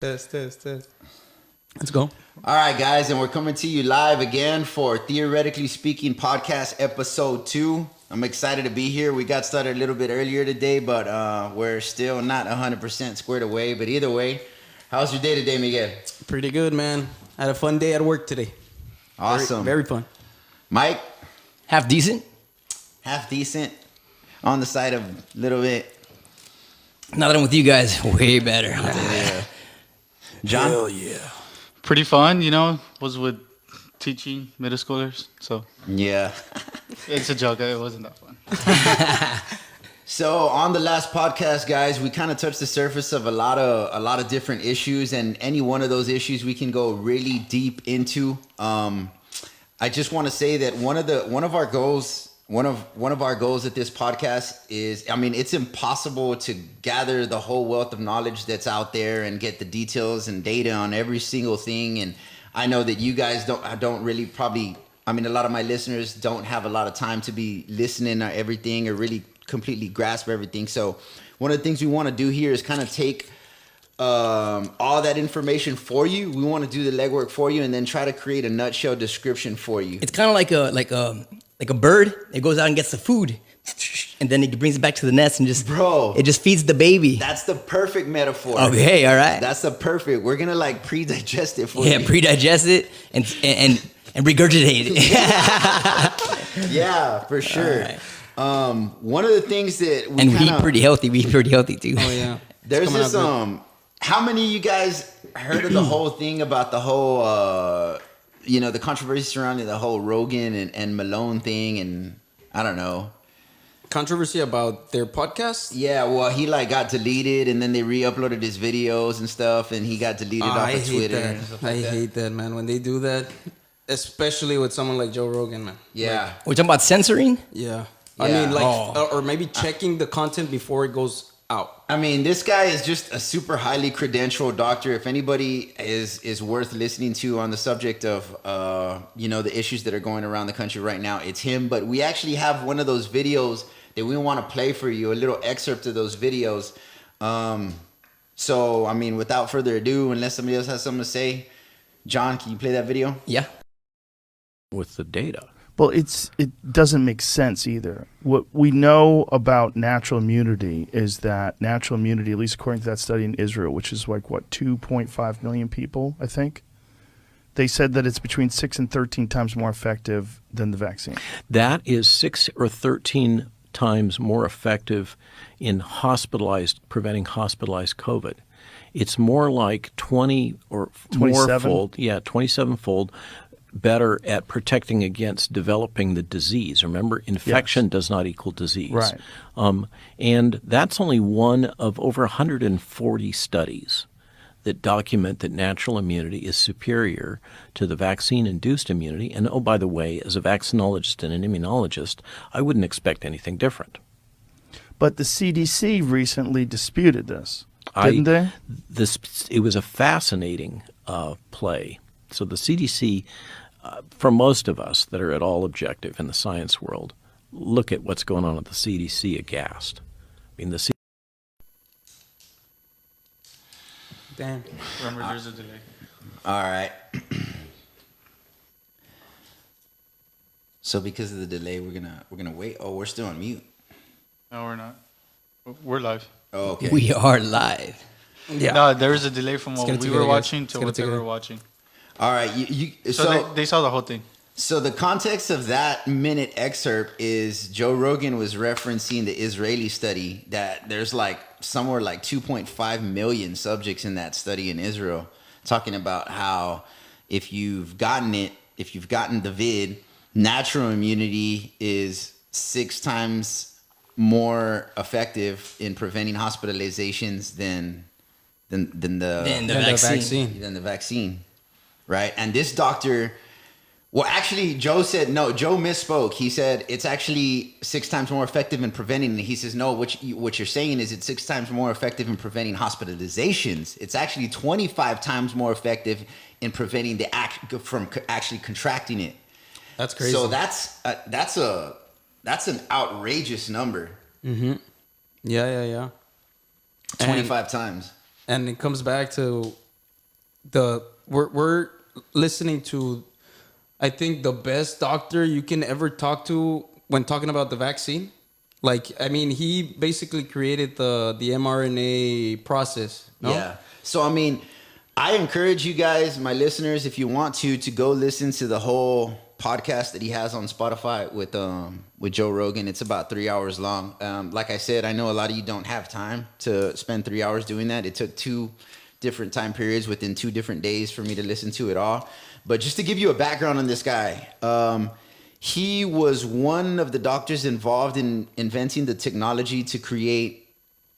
Test. Let's go. All right, guys, and we're coming to you live again for Theoretically Speaking Podcast Episode 2. I'm excited to be here. We got started a little bit earlier today, but we're still not 100% squared away. But either way, how's your day today, Miguel? Pretty good, man. I had a fun day at work today. Awesome. Very fun. Mike? Half decent. Half decent. On the side of a little bit. Now that I'm with you guys, way better. Yeah. John? Hell yeah. Pretty fun, was with teaching middle schoolers, so Yeah. it's a joke. It wasn't that fun. So on the last podcast, guys, we kind of touched the surface of a lot of different issues, and any one of those issues we can go really deep into. I just want to say that one of our goals at this podcast is, it's impossible to gather the whole wealth of knowledge that's out there and get the details and data on every single thing. And I know that you guys don't really probably, a lot of my listeners don't have a lot of time to be listening to everything or really completely grasp everything. So one of the things we want to do here is kind of take all that information for you. We want to do the legwork for you and then try to create a nutshell description for you. It's kind of like a bird. It goes out and gets the food, and then it brings it back to the nest and it just feeds the baby. That's the perfect metaphor. Oh, hey, all right. That's the perfect. We're gonna pre-digest it for you. Yeah, pre-digest it and regurgitate it. Yeah, for sure. Right. One of the things that we we eat pretty healthy. We eat pretty healthy too. Oh yeah. There's this how many of you guys heard of the whole thing about the whole the controversy surrounding the whole Rogan and Malone thing, and I don't know. Controversy about their podcast? Yeah, well, he got deleted, and then they re-uploaded his videos and stuff, and he got deleted off of Twitter. I hate that, man. When they do that, especially with someone like Joe Rogan, man. Yeah. We're talking about censoring? Yeah. Yeah. Or maybe checking the content before it goes out. This guy is just a super highly credentialed doctor. If anybody is worth listening to on the subject of the issues that are going around the country right now, it's him. But we actually have one of those videos that we want to play for you, a little excerpt of those videos. So without further ado, unless somebody else has something to say, John, can you play that video? Yeah. With the data. Well, it doesn't make sense either. What we know about natural immunity is that natural immunity, at least according to that study in Israel, which is 2.5 million people, I think, they said that it's between 6 and 13 times more effective than the vaccine. That is 6 or 13 times more effective in preventing hospitalized COVID. It's more like 20 or 27? more-fold, 27-fold better at protecting against developing the disease. Remember, infection does not equal disease. Right. And that's only one of over 140 studies that document that natural immunity is superior to the vaccine-induced immunity. And oh, by the way, as a vaccinologist and an immunologist, I wouldn't expect anything different. But the CDC recently disputed this, didn't they? It was a fascinating play. So the CDC, for most of us that are at all objective in the science world, look at what's going on at the CDC aghast. Damn. Remember, there's a delay. All right. So because of the delay, we're gonna wait. Oh, we're still on mute. No, we're not. We're live. Oh, okay. We are live. Yeah. No, there is a delay from what gonna we take were it, guys. watching It's to gonna what they take it. were watching. All right. So they saw the whole thing. So the context of that minute excerpt is Joe Rogan was referencing the Israeli study that there's somewhere 2.5 million subjects in that study in Israel, talking about how if you've gotten the vid, natural immunity is 6 times more effective in preventing hospitalizations than the vaccine, right? And this doctor. Well, actually, Joe said no. Joe misspoke. He said it's actually 6 times more effective in preventing. And he says no. What you're saying is it's 6 times more effective in preventing hospitalizations. It's actually 25 times more effective in preventing the from actually contracting it. That's crazy. So that's an outrageous number. Yeah. 25 times. And it comes back to we're listening to, I think, the best doctor you can ever talk to when talking about the vaccine. Like, I mean, he basically created the mRNA process. No? Yeah. So I mean, I encourage you guys, my listeners, if you want to go listen to the whole podcast that he has on Spotify with Joe Rogan. It's about 3 hours long. Like I said, I know a lot of you don't have time to spend 3 hours doing that. It took 2 different time periods within 2 different days for me to listen to it all. But just to give you a background on this guy, he was one of the doctors involved in inventing the technology to create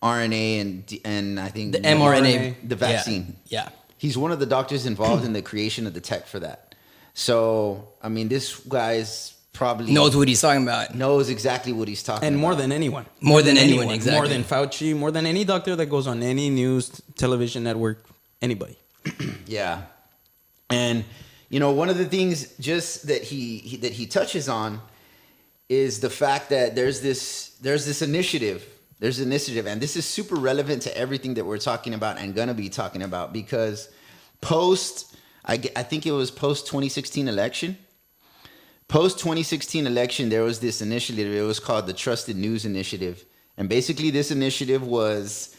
RNA and I think the mRNA, the vaccine. Yeah. He's one of the doctors involved in the creation of the tech for that. So, I mean, this guy's probably knows what he's talking about. Knows exactly what he's talking about. And more than anyone. More than anyone, exactly. More than Fauci, more than any doctor that goes on any news, television network, anybody. Yeah. And, you know, one of the things just that he touches on is the fact that there's this initiative. There's an initiative, and this is super relevant to everything that we're talking about and gonna be talking about, because I think it was post 2016 election. Post 2016 election, there was this initiative. It was called the Trusted News Initiative, and basically this initiative was,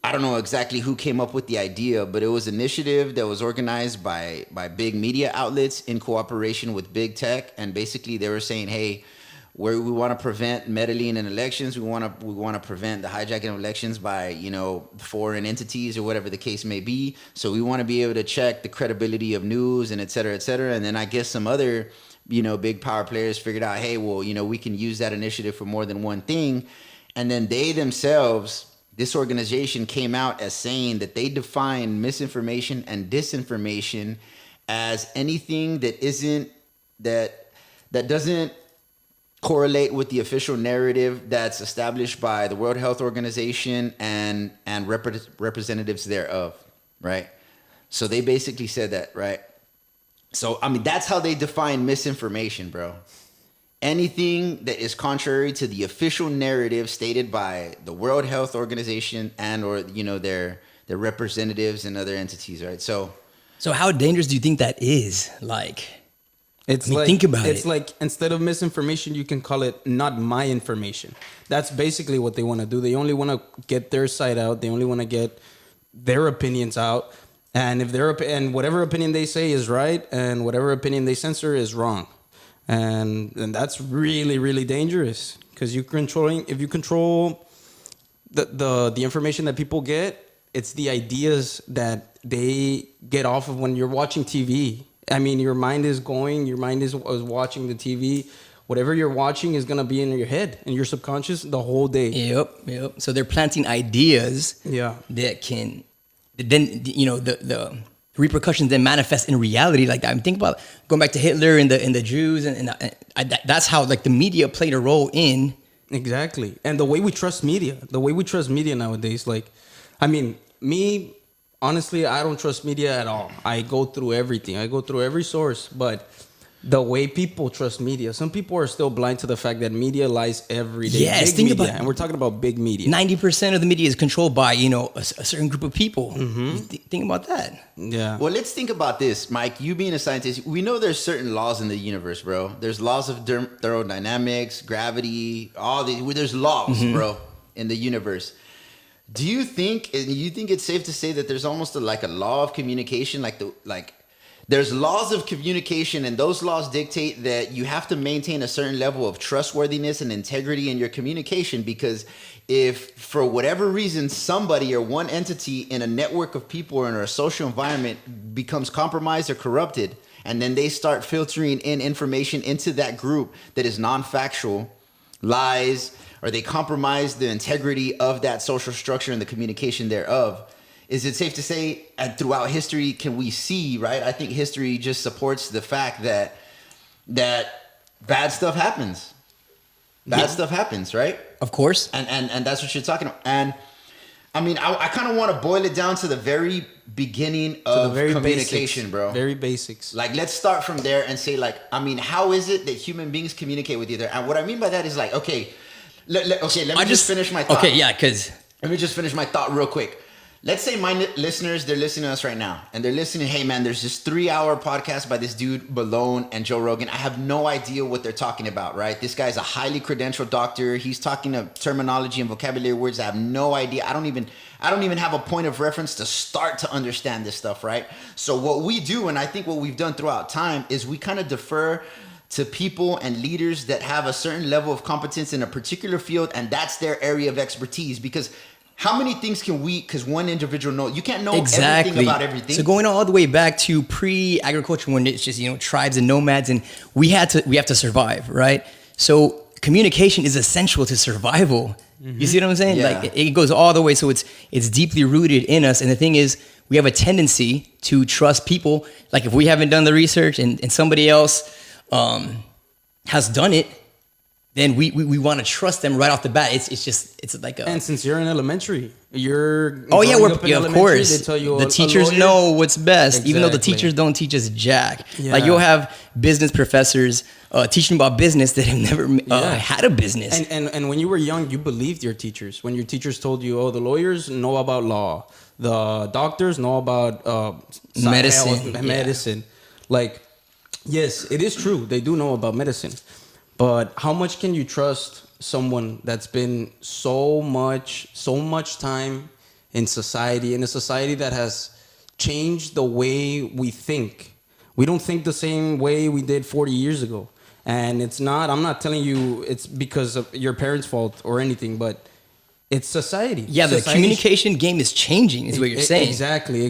I don't know exactly who came up with the idea, but it was an initiative that was organized by big media outlets in cooperation with big tech, and basically they were saying, hey, we want to prevent meddling in elections. We want to prevent the hijacking of elections by, you know, foreign entities or whatever the case may be. So we want to be able to check the credibility of news and et cetera, et cetera. And then I guess some other, you know, big power players figured out, hey, well, you know, we can use that initiative for more than one thing. And then they themselves, this organization came out as saying that they define misinformation and disinformation as anything that doesn't correlate with the official narrative that's established by the World Health Organization and representatives thereof, right? So they basically said that, right? So, I mean, that's how they define misinformation, bro. Anything that is contrary to the official narrative stated by the World Health Organization and or, you know, their representatives and other entities, right? So how dangerous do you think that is? Like... It's like, think about it. It's like, instead of misinformation, you can call it not my information. That's basically what they want to do. They only want to get their side out. They only want to get their opinions out. And if and whatever opinion they say is right, and whatever opinion they censor is wrong. And that's really, really dangerous, because if you control the information that people get, it's the ideas that they get off of when you're watching TV. I mean, your mind is watching the TV. Whatever you're watching is going to be in your head and your subconscious the whole day. Yep. So they're planting ideas that can, then, you know, the repercussions then manifest in reality. Like, I'm thinking about going back to Hitler and the Jews, and that's how, like, the media played a role in. Exactly. And the way we trust media nowadays, like, I mean, honestly, I don't trust media at all. I go through everything. I go through every source. But the way people trust media, some people are still blind to the fact that media lies every day. Yes, think about it. And we're talking about big media. 90% of the media is controlled by, you know, a certain group of people. Mm-hmm. Think about that. Yeah. Well, let's think about this, Mike. You being a scientist, we know there's certain laws in the universe, bro. There's laws of thermodynamics, gravity, there's laws, bro, in the universe. Do you think it's safe to say that there's almost a law of communication, there's laws of communication, and those laws dictate that you have to maintain a certain level of trustworthiness and integrity in your communication, because if for whatever reason somebody or one entity in a network of people or in a social environment becomes compromised or corrupted, and then they start filtering in information into that group that is non-factual, lies, or they compromise the integrity of that social structure and the communication thereof, is it safe to say, and throughout history, can we see, right? I think history just supports the fact that bad stuff happens. Bad stuff happens, right? Of course. And that's what you're talking about. And I mean, I kind of want to boil it down to the very beginning of communication, bro. Very basics. Like, let's start from there and say, like, I mean, how is it that human beings communicate with each other? And what I mean by that is, like, okay, let me just finish my thought. Okay, yeah, because... Let me just finish my thought real quick. let's say my listeners, they're listening to us right now, and they're listening, hey man, there's this 3-hour podcast by this dude, Malone and Joe Rogan. I have no idea what they're talking about, right? This guy's a highly credentialed doctor. He's talking of terminology and vocabulary words I have no idea. I don't even have a point of reference to start to understand this stuff, right? So what we do, and I think what we've done throughout time, is we kind of defer to people and leaders that have a certain level of competence in a particular field, and that's their area of expertise. Because how many things can we, because one individual know, you can't know everything about everything. So going all the way back to pre-agriculture, when it's just, tribes and nomads, and we have to survive, right? So communication is essential to survival. Mm-hmm. You see what I'm saying? Yeah. Like it goes all the way. So it's deeply rooted in us. And the thing is, we have a tendency to trust people. Like if we haven't done the research and somebody else has done it, then we want to trust them right off the bat. It's like a. And since you're in elementary, you're. Of course. They tell you the teachers know what's best, even though the teachers don't teach us jack. Yeah. Like you'll have business professors teaching about business that have never had a business. And when you were young, you believed your teachers. When your teachers told you, oh, the lawyers know about law, the doctors know about medicine. Like, yes, it is true. They do know about medicine. But how much can you trust someone that's been so much time in society, in a society that has changed the way we think? We don't think the same way we did 40 years ago. And I'm not telling you it's because of your parents' fault or anything, but it's society. Yeah, the communication game is changing, is what you're saying. Exactly.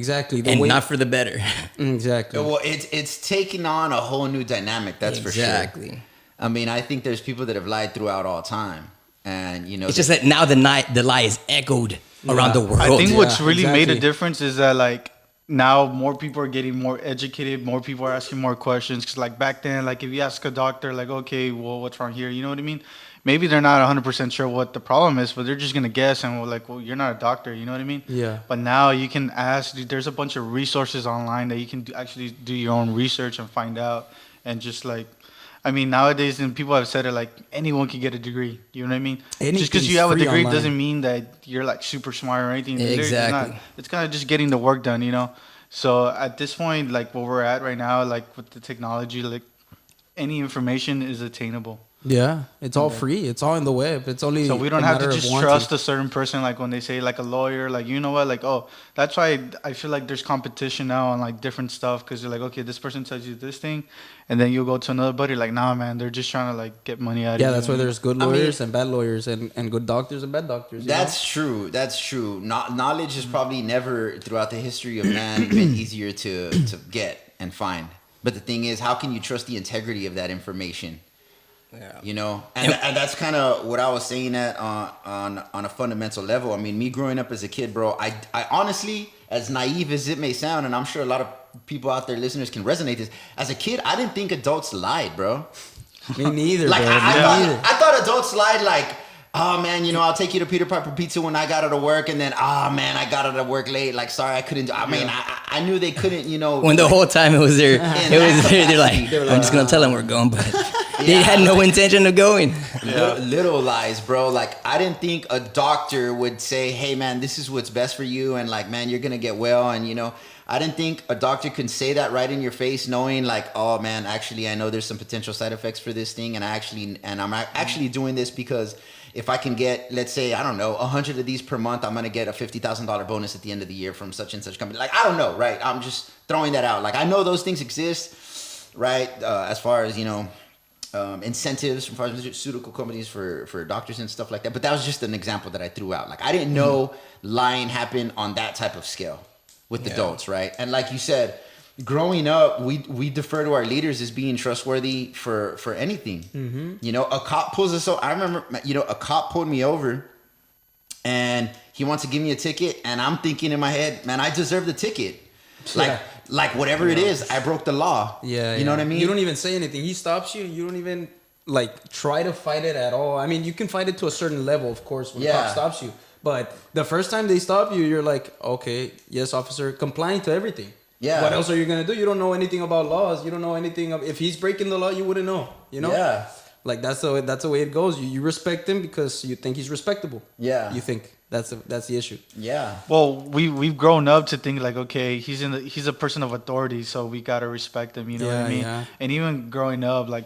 Not for the better. Exactly. Well, it's taking on a whole new dynamic, that's for sure. Exactly. I mean, I think there's people that have lied throughout all time. And, it's just that now the lie is echoed around the world. I think what's really made a difference is that, like, now more people are getting more educated, more people are asking more questions. Because, like, back then, like, if you ask a doctor, like, okay, well, what's wrong here? You know what I mean? Maybe they're not 100% sure what the problem is, but they're just going to guess. And, well, you're not a doctor. You know what I mean? Yeah. But now you can ask. There's a bunch of resources online that you can actually do your own research and find out. And just, like, I mean, nowadays, and people have said it, like, anyone can get a degree. You know what I mean? Just because you have a degree doesn't mean that you're, like, super smart or anything. Exactly. It's kind of just getting the work done, you know? So at this point, like, where we're at right now, like, with the technology, like, any information is attainable. Yeah, it's all free. It's all in the web. It's only so we don't have to just trust a certain person. Like when they say like a lawyer, like you know what, like that's why I feel like there's competition now on like different stuff because you're like okay, this person tells you this thing, and then you'll go to another buddy like nah man, they're just trying to like get money out of you. Yeah, that's why there's good lawyers and bad lawyers and good doctors and bad doctors. That's true. That's true. Knowledge has probably never throughout the history of man been easier to get and find. But the thing is, how can you trust the integrity of that information? Yeah. You know, and that's kind of what I was saying at on a fundamental level. I mean, me growing up as a kid, bro, I honestly, as naive as it may sound, and I'm sure a lot of people out there, listeners, can resonate this. As a kid, I didn't think adults lied, bro. Me neither, like, bro. I thought adults lied like, oh man, you know, I'll take you to Peter Piper Pizza when I got out of work, and then, oh man, I got out of work late. Like, sorry, I couldn't. I mean, I knew they couldn't, you know. When the whole time it was there, they're like, I'm just gonna tell them we're going, but they had no intention of going. Little lies, bro. Like, I didn't think a doctor would say, hey man, this is what's best for you, and like, man, you're gonna get well, and you know. I didn't think a doctor could say that right in your face, knowing like, oh man, actually, I know there's some potential side effects for this thing, and I'm actually doing this because if I can get, let's say, I don't know, 100 of these per month, I'm gonna get a $50,000 bonus at the end of the year from such and such company. Like, I don't know, right? I'm just throwing that out. Like, I know those things exist, right? As far as, you know, incentives from pharmaceutical companies for doctors and stuff like that. But that was just an example that I threw out. Like, I didn't know lying happened on that type of scale with adults, right? And like you said, growing up, we defer to our leaders as being trustworthy for anything. Mm-hmm. You know, a cop pulls us over. I remember, you know, a cop pulled me over and he wants to give me a ticket. And I'm thinking in my head, man, I deserve the ticket. Like whatever it is, I broke the law. Yeah. You know what I mean? You don't even say anything. He stops you. You don't even like try to fight it at all. I mean, you can fight it to a certain level, of course, when the cop stops you. But the first time they stop you, you're like, okay, yes, officer, complying to everything. Yeah. What else are you gonna do? You don't know anything about laws. You don't know anything of, if he's breaking the law, you wouldn't know. You know. Yeah. Like that's the way it goes. You respect him because you think he's respectable. Yeah. You think that's the issue. Yeah. Well, we've grown up to think like, okay, he's a person of authority, so we gotta respect him. You know what I mean? Yeah. And even growing up, like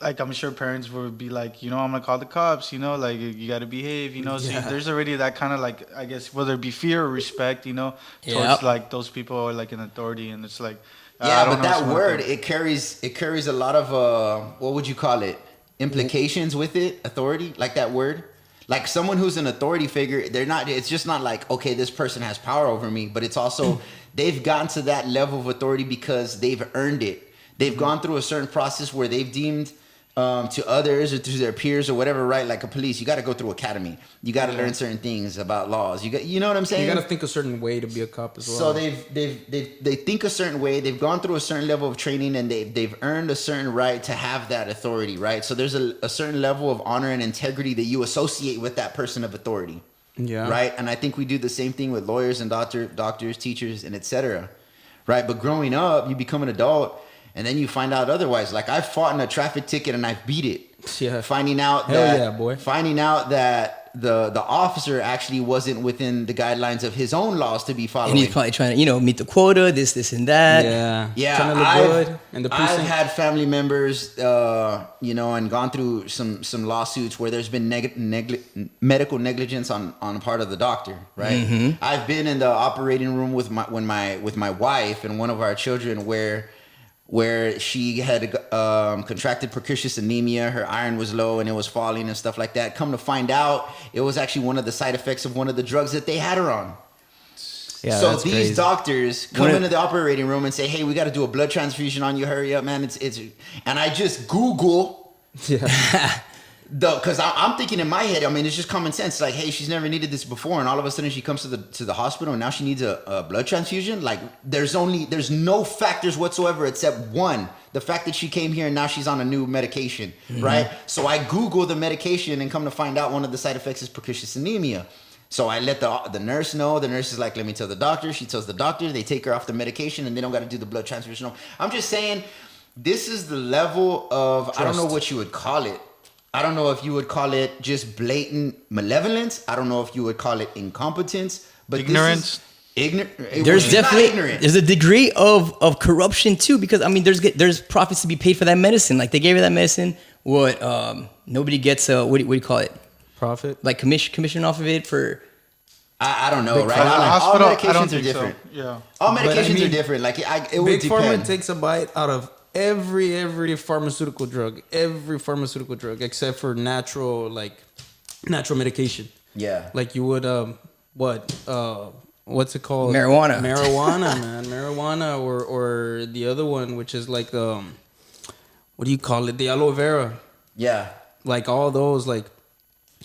I'm sure parents would be like, I'm gonna call the cops. Like you gotta behave. So there's already that kind of like, I guess, whether it be fear or respect. Towards like those people or like an authority, and it's like. Yeah, but that word, it carries a lot of what would you call it? Implications with it, authority, like that word. Like someone who's an authority figure, it's just not like, okay, this person has power over me, but it's also they've gotten to that level of authority because they've earned it. They've gone through a certain process where they've deemed to others or to their peers or whatever, right? Like a police, you got to go through academy. You got to learn certain things about laws. You know what I'm saying? You got to think a certain way to be a cop as well. So they think a certain way. They've gone through a certain level of training, and they've earned a certain right to have that authority, right? So there's a certain level of honor and integrity that you associate with that person of authority. Yeah. Right. And I think we do the same thing with lawyers and doctors, teachers, and etc. Right. But growing up, you become an adult. And then you find out otherwise. Like I fought in a traffic ticket and I beat it. Yeah. Finding out that the officer actually wasn't within the guidelines of his own laws to be following. And he's probably trying to, meet the quota, this and that. Yeah. Trying to look good in the precinct. I've had family members, and gone through some lawsuits where there's been medical negligence on the part of the doctor, right? Mm-hmm. I've been in the operating room with my wife and one of our children where she had contracted precocious anemia, her iron was low and it was falling and stuff like that. Come to find out, it was actually one of the side effects of one of the drugs that they had her on. Yeah, so these crazy. Doctors come into the operating room and say, hey, we got to do a blood transfusion on you. Hurry up, man. It's and I just Google. Yeah. Because I'm thinking in my head, I mean, it's just common sense. Like, hey, she's never needed this before, and all of a sudden she comes to the hospital, and now she needs a blood transfusion. Like, there's no factors whatsoever except one, the fact that she came here and now she's on a new medication, right? So I Google the medication and come to find out one of the side effects is precocious anemia. So I let the nurse know. The nurse is like, let me tell the doctor. She tells the doctor. They take her off the medication, and they don't got to do the blood transfusion. I'm just saying, this is the level of trust. I don't know what you would call it. I don't know if you would call it just blatant malevolence. I don't know if you would call it incompetence. But ignorance. There's definitely there's a degree of corruption too, because I mean there's profits to be paid for that medicine. Like they gave her that medicine. Nobody gets what do you call it? Profit. Like commission off of it for. I don't know, right? All medications are different. So. Yeah. All medications are different. Like it would depend. Big Pharma takes a bite out of every pharmaceutical drug, except for natural medication. Yeah. Like you would what's it called? Marijuana, man. Marijuana or the other one, which is like what do you call it? The aloe vera. Yeah. Like all those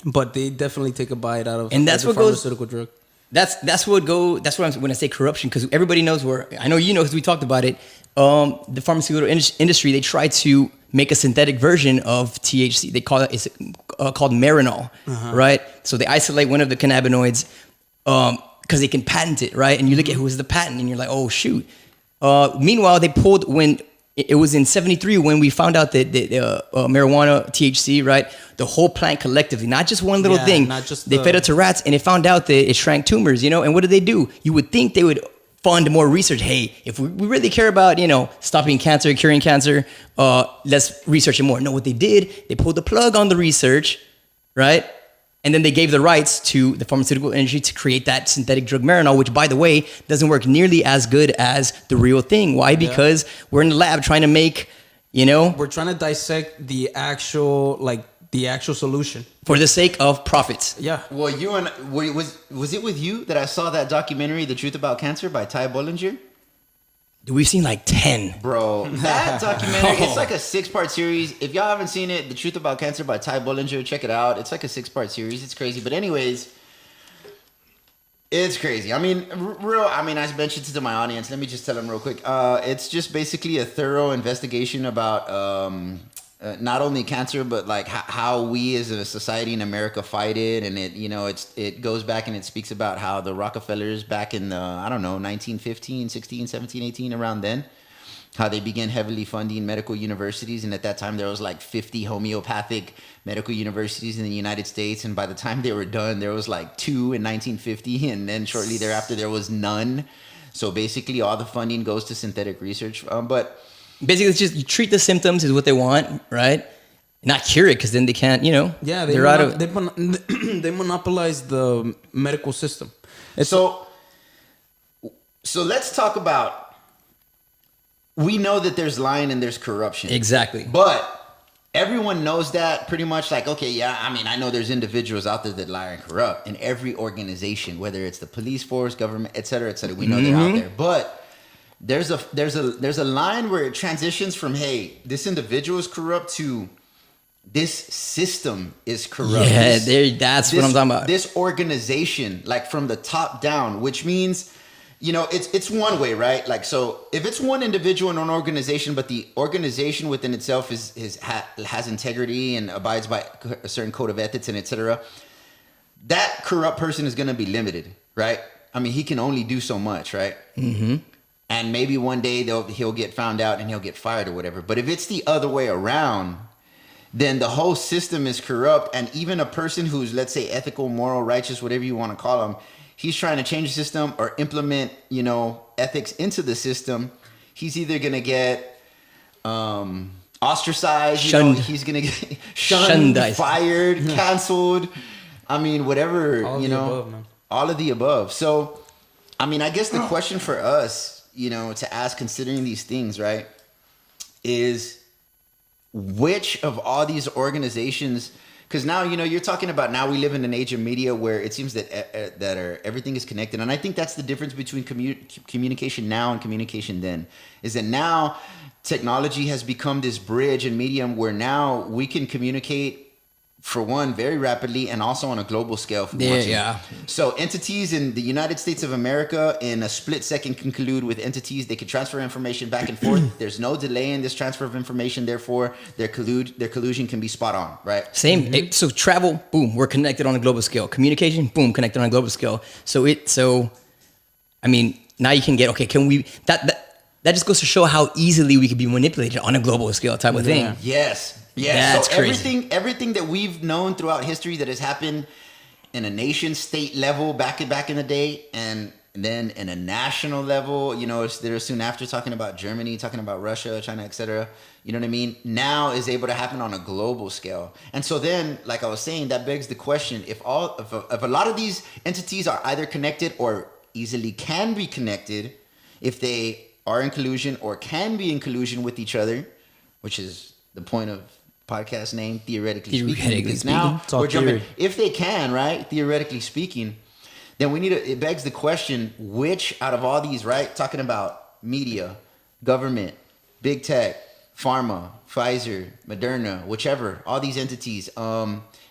but they definitely take a bite out of and that's what pharmaceutical drug. That's what I'm when I say corruption, because everybody knows I know because we talked about it. The pharmaceutical industry, they try to make a synthetic version of THC. They call it's called Marinol, right? So they isolate one of the cannabinoids because they can patent it, right? And you look at who has the patent, and you're like, oh shoot. Meanwhile, they pulled when it was in '73 when we found out that marijuana, THC, right? The whole plant collectively, not just one little thing. Not just they fed it to rats, and they found out that it shrank tumors, And what did they do? You would think they would fund more research. Hey, if we really care about, stopping cancer, curing cancer, let's research it more. No, what they did, they pulled the plug on the research, right? And then they gave the rights to the pharmaceutical industry to create that synthetic drug Marinol, which, by the way, doesn't work nearly as good as the real thing. Why? Because we're in the lab trying to make, We're trying to dissect the actual solution for the sake of profits. Yeah. Well, was it with you that I saw that documentary, The Truth About Cancer by Ty Bollinger? We've seen like 10. Bro, that documentary, it's like a 6-part series. If y'all haven't seen it, The Truth About Cancer by Ty Bollinger, check it out. It's like a 6-part series. It's crazy. But anyways, it's crazy. I mean, I mentioned to my audience. Let me just tell them real quick. It's just basically a thorough investigation about not only cancer, but like how we as a society in America fight it. And it goes back and it speaks about how the Rockefellers back in the, 1915, 16, 17, 18, around then, how they began heavily funding medical universities. And at that time, there was like 50 homeopathic medical universities in the United States. And by the time they were done, there was like 2 in 1950. And then shortly thereafter, there was none. So basically, all the funding goes to synthetic research. But basically, it's just you treat the symptoms is what they want, right? Not cure it, because then they can't, you know. Yeah, they monopolize the medical system. So let's talk about. We know that there's lying and there's corruption. Exactly. But everyone knows that pretty much, like, okay, yeah, I mean, I know there's individuals out there that lie and corrupt in every organization, whether it's the police force, government, et cetera, et cetera. We know they're out there. But there's a line where it transitions from, hey, this individual is corrupt to this system is corrupt. Yeah, that's what I'm talking about. This organization, like from the top down, which means, you know, it's one way, right? Like, so if it's one individual in an organization, but the organization within itself has integrity and abides by a certain code of ethics and etc., that corrupt person is going to be limited, right? I mean, he can only do so much, right? Mm-hmm. And maybe one day he'll get found out and he'll get fired or whatever. But if it's the other way around, then the whole system is corrupt. And even a person who's, let's say, ethical, moral, righteous, whatever you want to call him, he's trying to change the system or implement, you know, ethics into the system. He's either going to get ostracized, shunned. You know, he's going to get shunned, fired, canceled. I mean, whatever, all you know, above, man. All of the above. So, I mean, I guess the question for us, you know, to ask, considering these things, right, is which of all these organizations, because now, you know, you're talking about, now we live in an age of media where it seems that everything is connected. And I think that's the difference between communication now and communication then, is that now technology has become this bridge and medium where now we can communicate, for one, very rapidly, and also on a global scale. Yeah. So entities in the United States of America in a split second can collude with entities. They can transfer information back and forth. There's no delay in this transfer of information. Therefore, their collusion can be spot on, right? Same. Mm-hmm. So travel, boom, we're connected on a global scale. Communication, boom, connected on a global scale. So I mean, now you can get, okay, can we, that just goes to show how easily we could be manipulated on a global scale type of thing. Yes. Yeah, that's so crazy. everything that we've known throughout history that has happened in a nation state level back in the day, and then in a national level, you know, they're soon after talking about Germany, talking about Russia, China, etc. You know what I mean? Now is able to happen on a global scale. And so then, like I was saying, that begs the question, if a lot of these entities are either connected or easily can be connected, if they are in collusion or can be in collusion with each other, which is the point of podcast name, theoretically speaking. Because now we're jumping, if they can, right, theoretically speaking, then it begs the question, which out of all these, right, talking about media, government, big tech, pharma, Pfizer, Moderna, whichever, all these entities,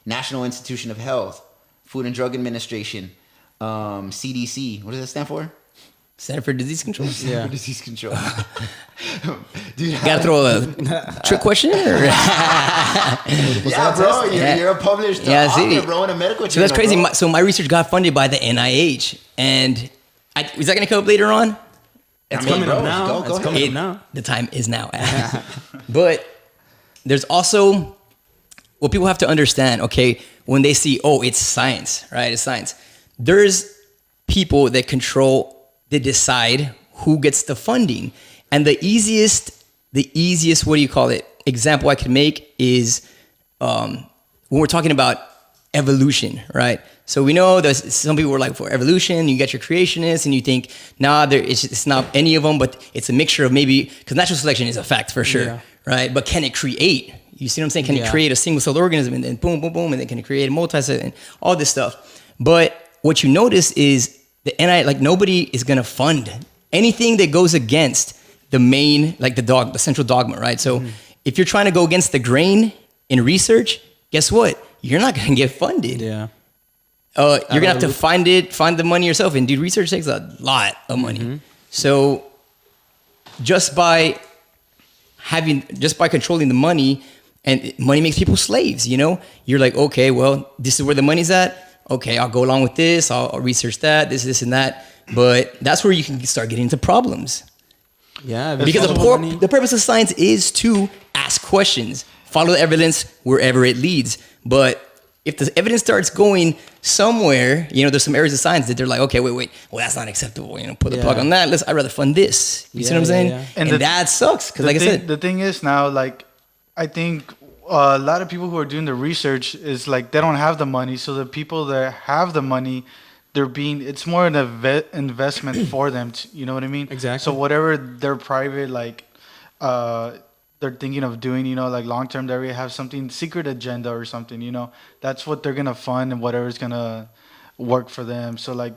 National Institution of Health, Food and Drug Administration, CDC, what does that stand for? Center for Disease Control? Center for Disease Control. Dude, you gotta throw a trick question? Yeah, bro, you're a published author, bro, in a medical journal. So that's crazy. So my research got funded by the NIH. And is that gonna come up later on? It's coming up now. Go ahead. The time is now. But there's also what people have to understand, okay, when they see, oh, it's science, right? It's science. There's people that they decide who gets the funding. And the easiest, what do you call it, example I could make is when we're talking about evolution, right? So we know there's some people were like, for evolution, you get your creationists and you think, it's not any of them, but it's a mixture of maybe, because natural selection is a fact for sure, right? But can it create? You see what I'm saying? Can it create a single-celled organism and then boom, boom, boom, and then can it create a multi-cell and all this stuff? But what you notice is nobody is going to fund anything that goes against the main, like the central dogma, right? So if you're trying to go against the grain in research, guess what? You're not going to get funded. Yeah. You're going to have to find the money yourself. And dude, research takes a lot of money. Mm-hmm. So just by controlling the money, and money makes people slaves, you know? You're like, okay, well, this is where the money's at. Okay, I'll go along with this. I'll research that, this, and that. But that's where you can start getting into problems. Yeah, because the purpose of science is to ask questions, follow the evidence wherever it leads. But if the evidence starts going somewhere, there's some areas of science that they're like, okay, wait, well, that's not acceptable. Put the plug on that. I'd rather fund this. You see what I'm saying? Yeah. And that sucks because, like I said, the thing is now, like, I think a lot of people who are doing the research is like they don't have the money. So the people that have the money, it's more an investment for them. You know what I mean? Exactly. So whatever their private, like, they're thinking of doing, like long term, they have something secret agenda or something, that's what they're going to fund and whatever's going to work for them. So like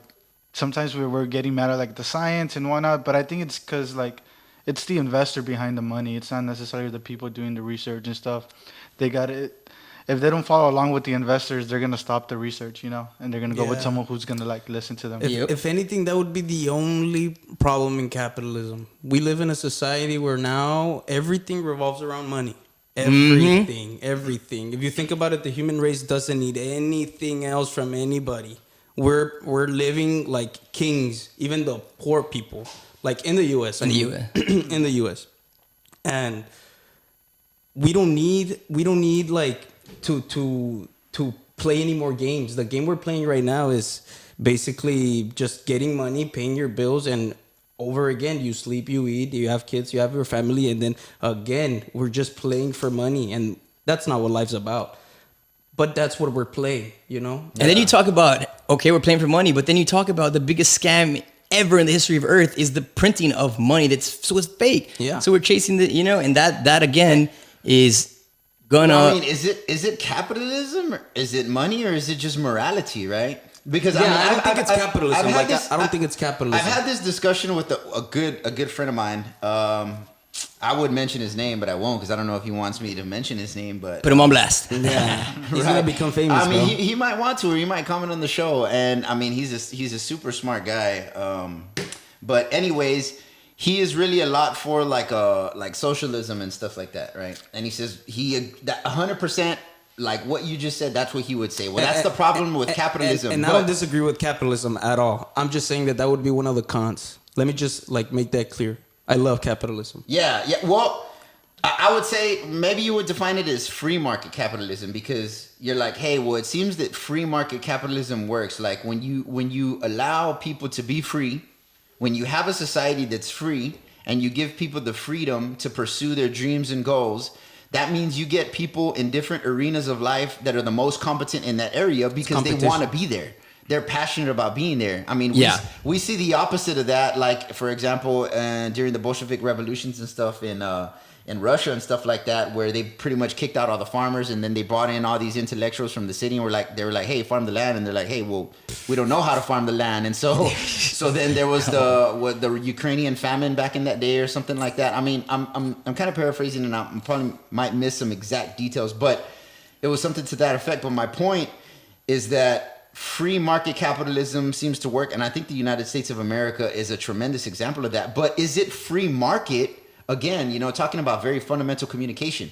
sometimes we're getting mad at like the science and whatnot, but I think it's because like it's the investor behind the money. It's not necessarily the people doing the research and stuff. They got it. If they don't follow along with the investors, they're going to stop the research, and they're going to go with someone who's going to like listen to them. If anything, that would be the only problem in capitalism. We live in a society where now everything revolves around money. Everything. If you think about it, the human race doesn't need anything else from anybody. We're living like kings, even the poor people, like in the U.S. In the U.S. And we don't need like to play any more games. The game we're playing right now is basically just getting money, paying your bills, and over again, you sleep, you eat, you have kids, you have your family, and then again, we're just playing for money, and that's not what life's about. But that's what we're playing, And then you talk about, okay, we're playing for money, but then you talk about the biggest scam ever in the history of Earth is the printing of money so it's fake. Yeah. So we're chasing and that again is gonna. Well, I mean, is it capitalism, or is it money, or is it just morality, right? Because I don't think it's capitalism. I don't think it's capitalism. I've had this discussion with a good friend of mine. I would mention his name, but I won't because I don't know if he wants me to mention his name. But put him on blast. Yeah, he's gonna become famous. I mean, he might want to, or he might comment on the show. And I mean, he's a super smart guy. But anyways, he is really a lot for like socialism and stuff like that, right? And he says that 100%. Like what you just said, that's what he would say. Well, that's the problem with capitalism. And I don't disagree with capitalism at all. I'm just saying that would be one of the cons. Let me just like make that clear. I love capitalism. Yeah. Well, I would say maybe you would define it as free market capitalism because you're like, hey, well, it seems that free market capitalism works. Like when you allow people to be free, when you have a society that's free and you give people the freedom to pursue their dreams and goals, that means you get people in different arenas of life that are the most competent in that area because they want to be there. They're passionate about being there. I mean, we see the opposite of that. Like, for example, during the Bolshevik revolutions and stuff in Russia and stuff like that, where they pretty much kicked out all the farmers and then they brought in all these intellectuals from the city and they were like, hey, farm the land. And they're like, hey, well, we don't know how to farm the land. And so then there was the Ukrainian famine back in that day or something like that. I mean, I'm kind of paraphrasing and I probably might miss some exact details, but it was something to that effect. But my point is that free market capitalism seems to work. And I think the United States of America is a tremendous example of that. But is it free market? Again, talking about very fundamental communication.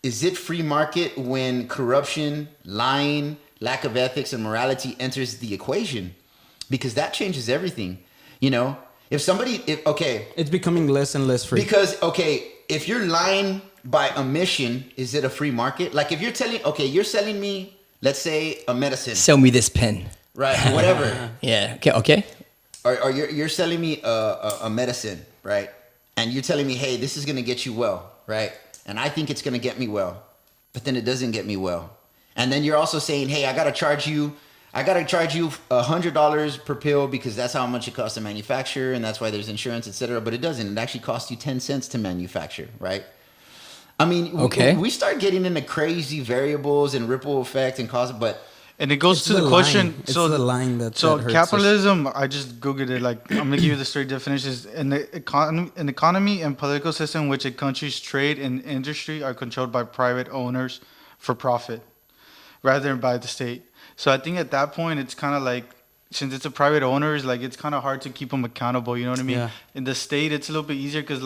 Is it free market when corruption, lying, lack of ethics and morality enters the equation? Because that changes everything. It's becoming less and less free. Because, if you're lying by omission, is it a free market? Like if you're selling me, let's say, a medicine. Sell me this pen. Right, whatever. Yeah, okay. Or you're selling me a medicine, right? And you're telling me, hey, this is going to get you well, right? And I think it's going to get me well. But then it doesn't get me well. And then you're also saying, hey, I got to charge you $100 per pill because that's how much it costs to manufacture. And that's why there's insurance, et cetera. But it doesn't. It actually costs you 10 cents to manufacture, right? I mean, we start getting into crazy variables and ripple effect and cause, but... And it goes to the question. It's the line that hurts capitalism, I just Googled it. Like, I'm going to give you the straight definitions. An economy and political system in which a country's trade and industry are controlled by private owners for profit rather than by the state. So I think at that point, it's kind of like, since it's a private owner, it's kind of hard to keep them accountable. You know what I mean? Yeah. In the state, it's a little bit easier because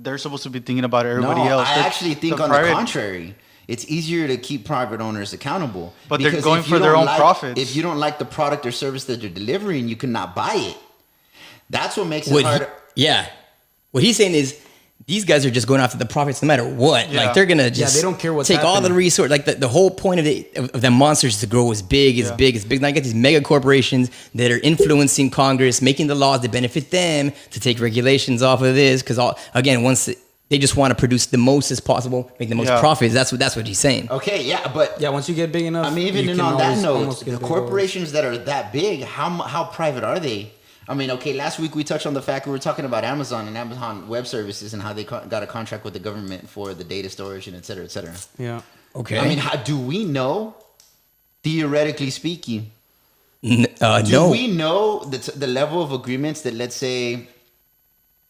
they're supposed to be thinking about everybody else. I actually think on the contrary. It's easier to keep private owners accountable. But they're going for their own profits. If you don't like the product or service that they're delivering, you cannot buy it. That's what makes it harder. Yeah. What he's saying is these guys are just going after the profits no matter what. Yeah. Like they're gonna just they don't care what's take all the happening. resource. Like the whole point of the monsters is to grow as big, as big, as big. Now you get these mega corporations that are influencing Congress, making the laws that benefit them to take regulations off of this. Because once they just want to produce the most as possible, make the most profits. That's what he's saying. Okay, yeah, but once you get big enough, I mean, even you can on that always note, almost the get big corporations that are that big, how private are they? I mean, okay, last week we touched on the fact we were talking about Amazon and Amazon Web Services and how they got a contract with the government for the data storage and et cetera, et cetera. Yeah. Okay. I mean, do we know, theoretically speaking, do no. we know the level of agreements that, let's say,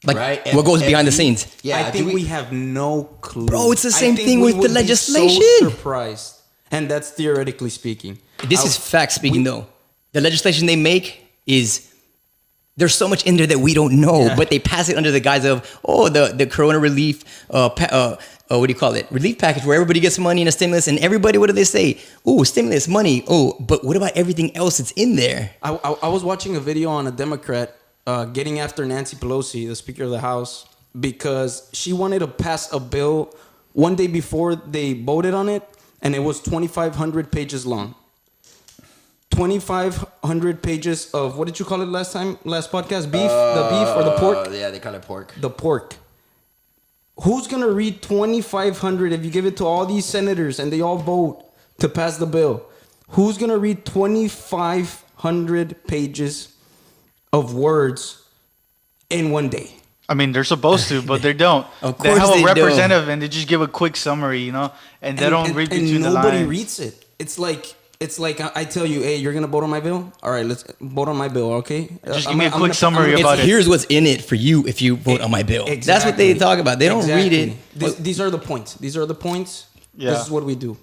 Like right, what goes behind the scenes? Yeah, I think we have no clue. Bro, it's the I same think thing we with the would be legislation. So surprised, and that's theoretically speaking. This is fact speaking, though. The legislation they make is there's so much in there that we don't know, but they pass it under the guise of the corona relief, what do you call it? Relief package where everybody gets money and a stimulus, and everybody, what do they say? Oh, stimulus money. Oh, but what about everything else that's in there? I was watching a video on a Democrat getting after Nancy Pelosi, the Speaker of the House, because she wanted to pass a bill one day before they voted on it, and it was 2,500 pages long. 2,500 pages of, what did you call it last podcast? Beef? The beef or the pork? Yeah, they call it pork. The pork. Who's going to read 2,500 if you give it to all these senators and they all vote to pass the bill? Who's going to read 2,500 pages of words in one day? I mean, they're supposed to, but they don't. Of They course have a they don't. representative, and they just give a quick summary, and they don't read between the lines. And nobody reads it. It's like I tell you, hey, you're gonna vote on my bill. All right, let's vote on my bill, okay? Just give me a quick summary about it. Here's what's in it for you if you vote on my bill. Exactly. That's what they talk about. They don't read it. These are the points. These are the points. Yeah. This is what we do.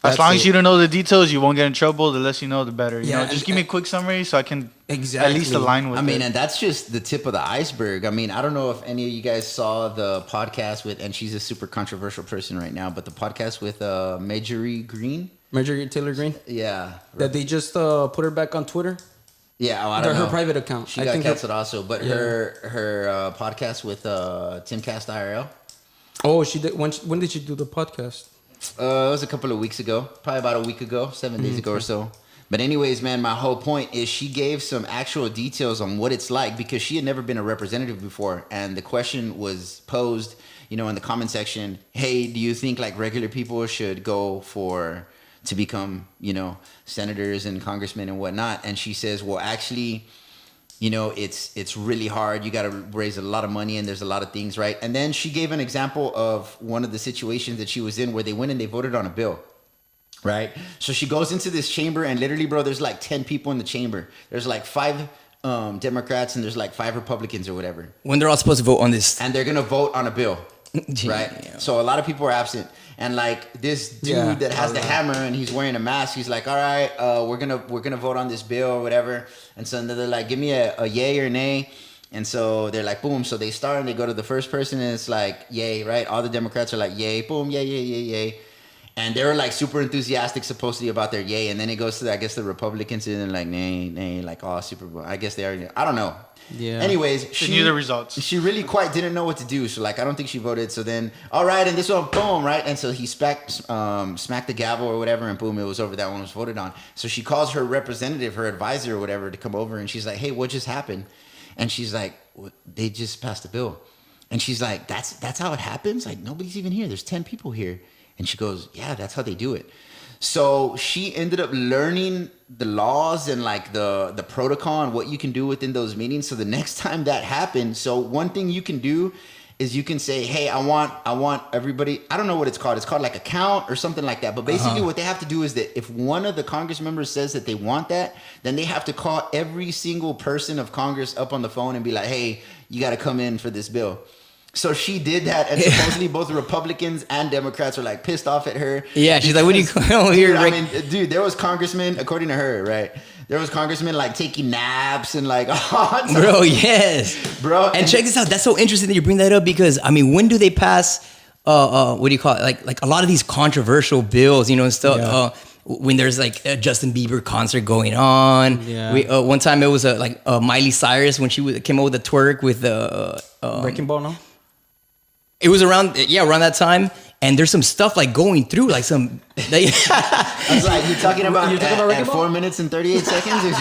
As long as you don't know the details, you won't get in trouble. The less you know, the better. You Yeah, know, just give me a quick summary so I can at Exactly. least align with it. I mean, and that's just the tip of the iceberg. I mean, I don't know if any of you guys saw the podcast with, and she's a super controversial person right now, but the podcast with Marjorie Green. Marjorie Taylor Greene. Yeah. That they just put her back on Twitter. Yeah, I don't know. Her private account. She got canceled also, but her podcast with Timcast IRL. Oh, she did. When did she do the podcast? It was a couple of weeks ago, probably about a week ago, 7 days ago or so. But anyways, man, my whole point is she gave some actual details on what it's like because she had never been a representative before. And the question was posed, in the comment section, hey, do you think like regular people should go to become, senators and congressmen and whatnot? And she says, well, actually, it's really hard. You got to raise a lot of money and there's a lot of things, right? And then she gave an example of one of the situations that she was in where they went and they voted on a bill, right? So she goes into this chamber and literally, bro, there's like 10 people in the chamber. There's like 5 Democrats and there's like 5 Republicans or whatever. When they're all supposed to vote on this. And they're going to vote on a bill, right? Yeah. So a lot of people are absent. And like this dude that has the hammer and he's wearing a mask, he's like, all right, we're gonna vote on this bill or whatever. And so they're like, give me a yay or nay. And so they're like, boom. So they start and they go to the first person and it's like, yay, right? All the Democrats are like, yay, boom, yay, yay, yay, yay. And they were like super enthusiastic supposedly about their yay. And then it goes to, I guess, the Republicans and they're like, nay, nay, like, oh, super. I guess they are. I don't know. Yeah. Anyways, she knew the results. She really quite didn't know what to do. So like, I don't think she voted. So then, all right, and this one, boom, right? And so he smacked the gavel or whatever, and boom, it was over. That one was voted on. So she calls her representative, her advisor or whatever, to come over, and she's like, hey, what just happened? And she's like, they just passed a bill. And she's like, that's how it happens? Like, nobody's even here. There's 10 people here. And she goes, yeah, that's how they do it. So she ended up learning the laws and like the protocol and what you can do within those meetings. So the next time that happens, so one thing you can do is you can say, hey, I want everybody, I don't know what it's called. It's called like a count or something like that. But basically what they have to do is that if one of the Congress members says that they want that, then they have to call every single person of Congress up on the phone and be like, hey, you got to come in for this bill. So she did that, and supposedly both Republicans and Democrats were like pissed off at her. Yeah, she's like, "What are you going here?" I mean, dude, there was congressmen, according to her, right? There was congressmen like taking naps and like, bro, yes, bro. And check this out. That's so interesting that you bring that up because I mean, when do they pass? What do you call it? Like a lot of these controversial bills, and stuff. Yeah. When there's like a Justin Bieber concert going on. Yeah. One time it was like Miley Cyrus when she came out with a twerk with Breaking Ball, no? It was around that time, and there's some stuff like going through, like some. I was like, you're talking about at 4 minutes and 38 seconds?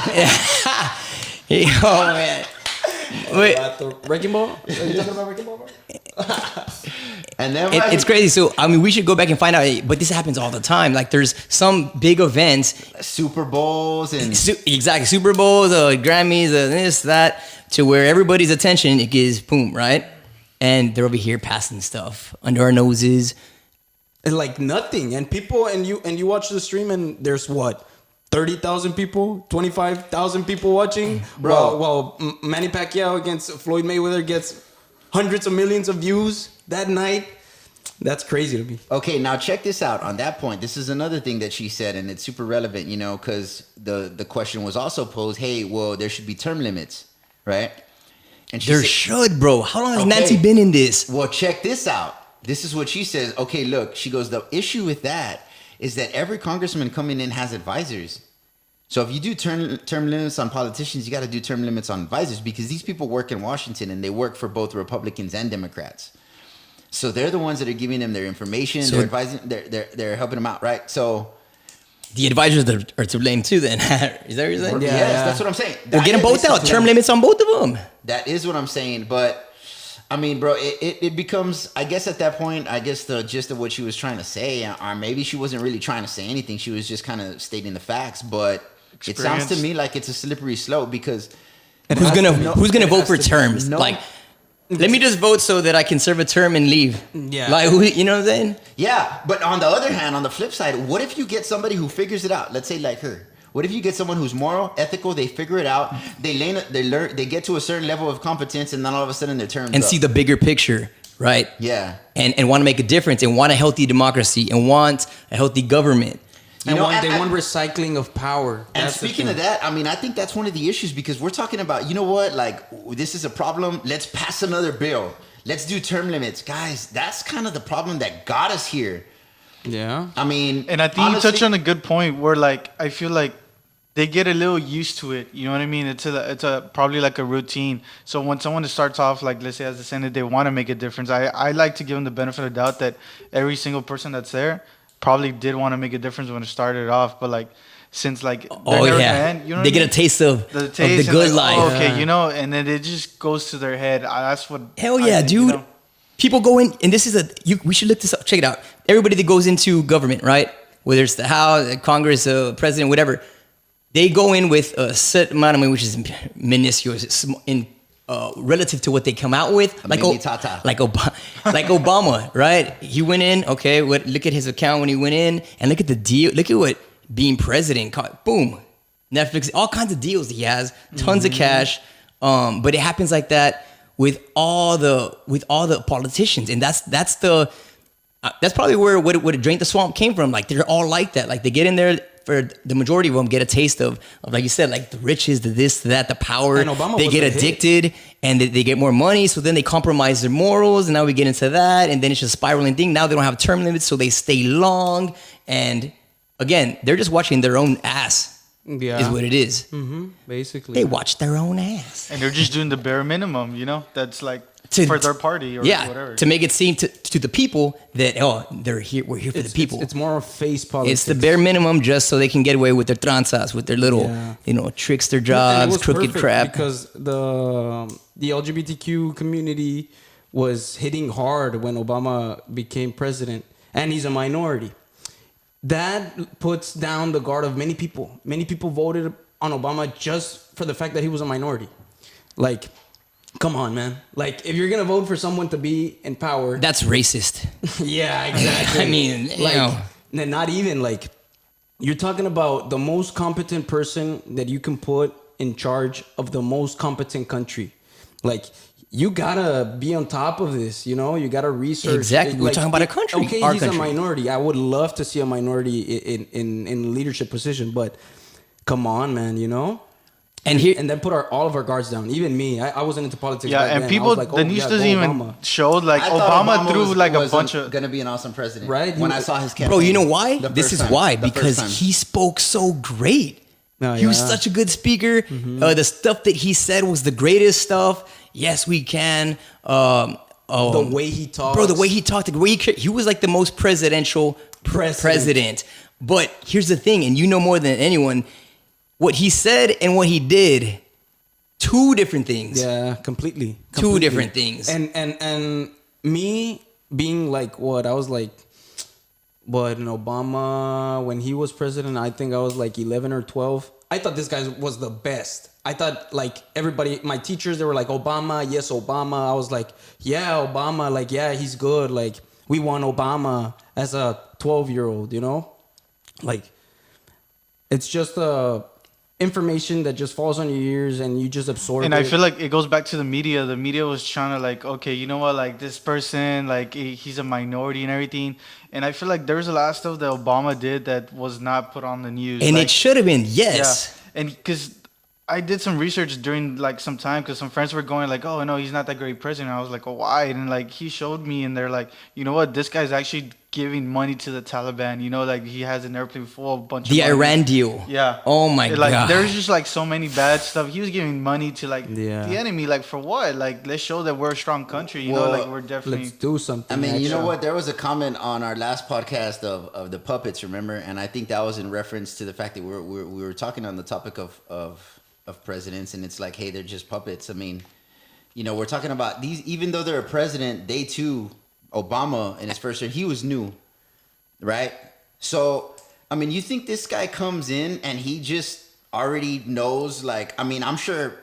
Oh man. Wait. Wrecking Ball? Are you talking about Wrecking Ball? And then It's crazy. So I mean, we should go back and find out. But this happens all the time. Like there's some big events, Super Bowls and exactly Super Bowls, Grammys, this, that, to where everybody's attention it gives boom, right? And they're over here passing stuff under our noses. Like nothing. And people, and you watch the stream, and there's what? 30,000 people, 25,000 people watching, bro. While Manny Pacquiao against Floyd Mayweather gets hundreds of millions of views that night. That's crazy to me. Okay, now check this out. On that point, this is another thing that she said, and it's super relevant, because the question was also posed, hey, well, there should be term limits, right? And she said, should, bro. How long has Nancy been in this? Well, check this out. This is what she says. Okay, look, she goes, the issue with that is that every congressman coming in has advisors. So if you do term limits on politicians, you got to do term limits on advisors, because these people work in Washington and they work for both Republicans and Democrats. So they're the ones that are giving them their information. So they're advising. They're helping them out, right? So the advisors are to blame too. Then is that what you're saying? Yeah, yes, that's what I'm saying. Well, get them both out. Term limits on both of them. That is what I'm saying. But I mean, bro, it becomes. I guess at that point, I guess the gist of what she was trying to say, or maybe she wasn't really trying to say anything. She was just kind of stating the facts. But it sounds to me like it's a slippery slope, because who's gonna vote for terms? Like, let me just vote so that I can serve a term and leave. Yeah. Like, you know what I'm saying? Yeah, but on the other hand, on the flip side, what if you get somebody who figures it out? Let's say like her. What if you get someone who's moral, ethical, they figure it out, they learn, they get to a certain level of competence, and then all of a sudden their terms and up. see the bigger picture, right? Yeah. And want to make a difference, and want a healthy democracy, and want a healthy government. They want recycling of power. And speaking of that, I mean, I think that's one of the issues, because we're talking about, you know what, like, this is a problem. Let's pass another bill. Let's do term limits. Guys, that's kind of the problem that got us here. Yeah. I mean, and I think honestly, you touched on a good point where, like, I feel like they get a little used to it. You know what I mean? It's a probably like a routine. So when someone starts off, like, let's say as a Senate, they want to make a difference. I like to give them the benefit of the doubt that every single person that's there probably did want to make a difference when it started off, but like since like you know they get a taste of the good life. Oh, okay, you know, and then it just goes to their head. That's what. Hell yeah, dude! You know? People go in, and this is we should look this up. Check it out. Everybody that goes into government, right? Whether it's the House, the Congress, President, whatever, they go in with a set amount of money, which is minuscule in relative to what they come out with, like Obama, right? He went in, okay. Look at his account when he went in, and look at the deal. Look at what being president caught. Boom, Netflix, all kinds of deals he has, tons of cash. But it happens like that with all the politicians, and that's probably where what Drain the Swamp came from. Like they're all like that. Like they get in there. For the majority of them, get a taste of like you said, like the riches, the this, the that, the power. They get addicted, and they get more money. So then they compromise their morals, and now we get into that, and then it's just a spiraling thing. Now they don't have term limits, so they stay long. And again, they're just watching their own ass. Yeah, is what it is. Mm-hmm. Basically, they watch their own ass, and they're just doing the bare minimum. You know, that's like for their party or whatever. To make it seem to the people that we're here for the people. It's more of face politics. It's the bare minimum just so they can get away with their tranzas, with their little trickster jobs, crooked crap. Because the LGBTQ community was hitting hard when Obama became president, and he's a minority. That puts down the guard of many people. Many people voted on Obama just for the fact that he was a minority. Like, come on, man. Like, if you're going to vote for someone to be in power... That's racist. Yeah, exactly. I mean, not even, like... You're talking about the most competent person that you can put in charge of the most competent country. Like, you gotta be on top of this, you know? You gotta research. Exactly. We're talking about a country. Okay, he's a minority. I would love to see a minority in leadership position, but come on, man, you know? And then put all of our guards down. Even me, I wasn't into politics. Yeah, and then. People, like, the news doesn't even show like Obama threw like a bunch of gonna be an awesome president, right? When I saw his campaign, bro, you know why? This is why, because he spoke so great. He was such a good speaker. The stuff that he said was the greatest stuff. Yes, we can. The way he talks. Bro, the way he talked, the way he was like the most presidential president. But here's the thing, and you know more than anyone, what he said and what he did, two different things. Yeah, completely. Two different things. And me being like what? I was like, what, in Obama, when he was president, I think I was like 11 or 12. I thought this guy was the best. I thought like everybody, my teachers, they were like, Obama, yes, Obama. I was like, yeah, Obama, like, yeah, he's good. Like, we want Obama as a 12-year-old, you know? Like, it's just information that just falls on your ears and you just absorb it. And I feel like it goes back to the media. The media was trying to like, okay, you know what, like this person, like he's a minority and everything. And I feel like there's a lot of stuff that Obama did that was not put on the news. And like, it should have been, yes. Yeah. And because I did some research during like some time because some friends were going like, oh no, he's not that great president. I was like, oh, why? And like he showed me and they're like, you know what, this guy's actually giving money to the Taliban. You know, like he has an airplane full of a bunch of money. Iran deal. Yeah. Oh my like, God. There's just like so many bad stuff. He was giving money to like the enemy. Like for what? Like let's show that we're a strong country. You know, like we're definitely. Let's do something. I mean, you know what? There was a comment on our last podcast of the puppets, remember? And I think that was in reference to the fact that we were talking on the topic of presidents, and it's like, hey, they're just puppets. I mean, you know, we're talking about these, even though they're a president, they too, Obama in his first year, he was new, right? So, I mean, you think this guy comes in and he just already knows, like, I mean, I'm sure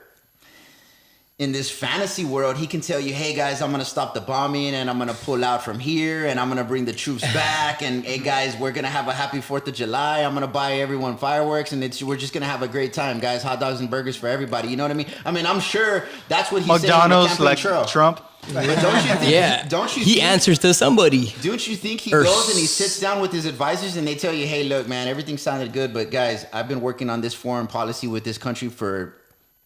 in this fantasy world, he can tell you, hey guys, I'm going to stop the bombing and I'm going to pull out from here and I'm going to bring the troops back. And hey guys, we're going to have a happy 4th of July. I'm going to buy everyone fireworks and we're just going to have a great time, guys. Hot dogs and burgers for everybody. You know what I mean? I mean, I'm sure that's what he said. McDonald's, like Trump. But don't you think, he answers to somebody. Don't you think he goes and he sits down with his advisors and they tell you, hey, look, man, everything sounded good, but guys, I've been working on this foreign policy with this country for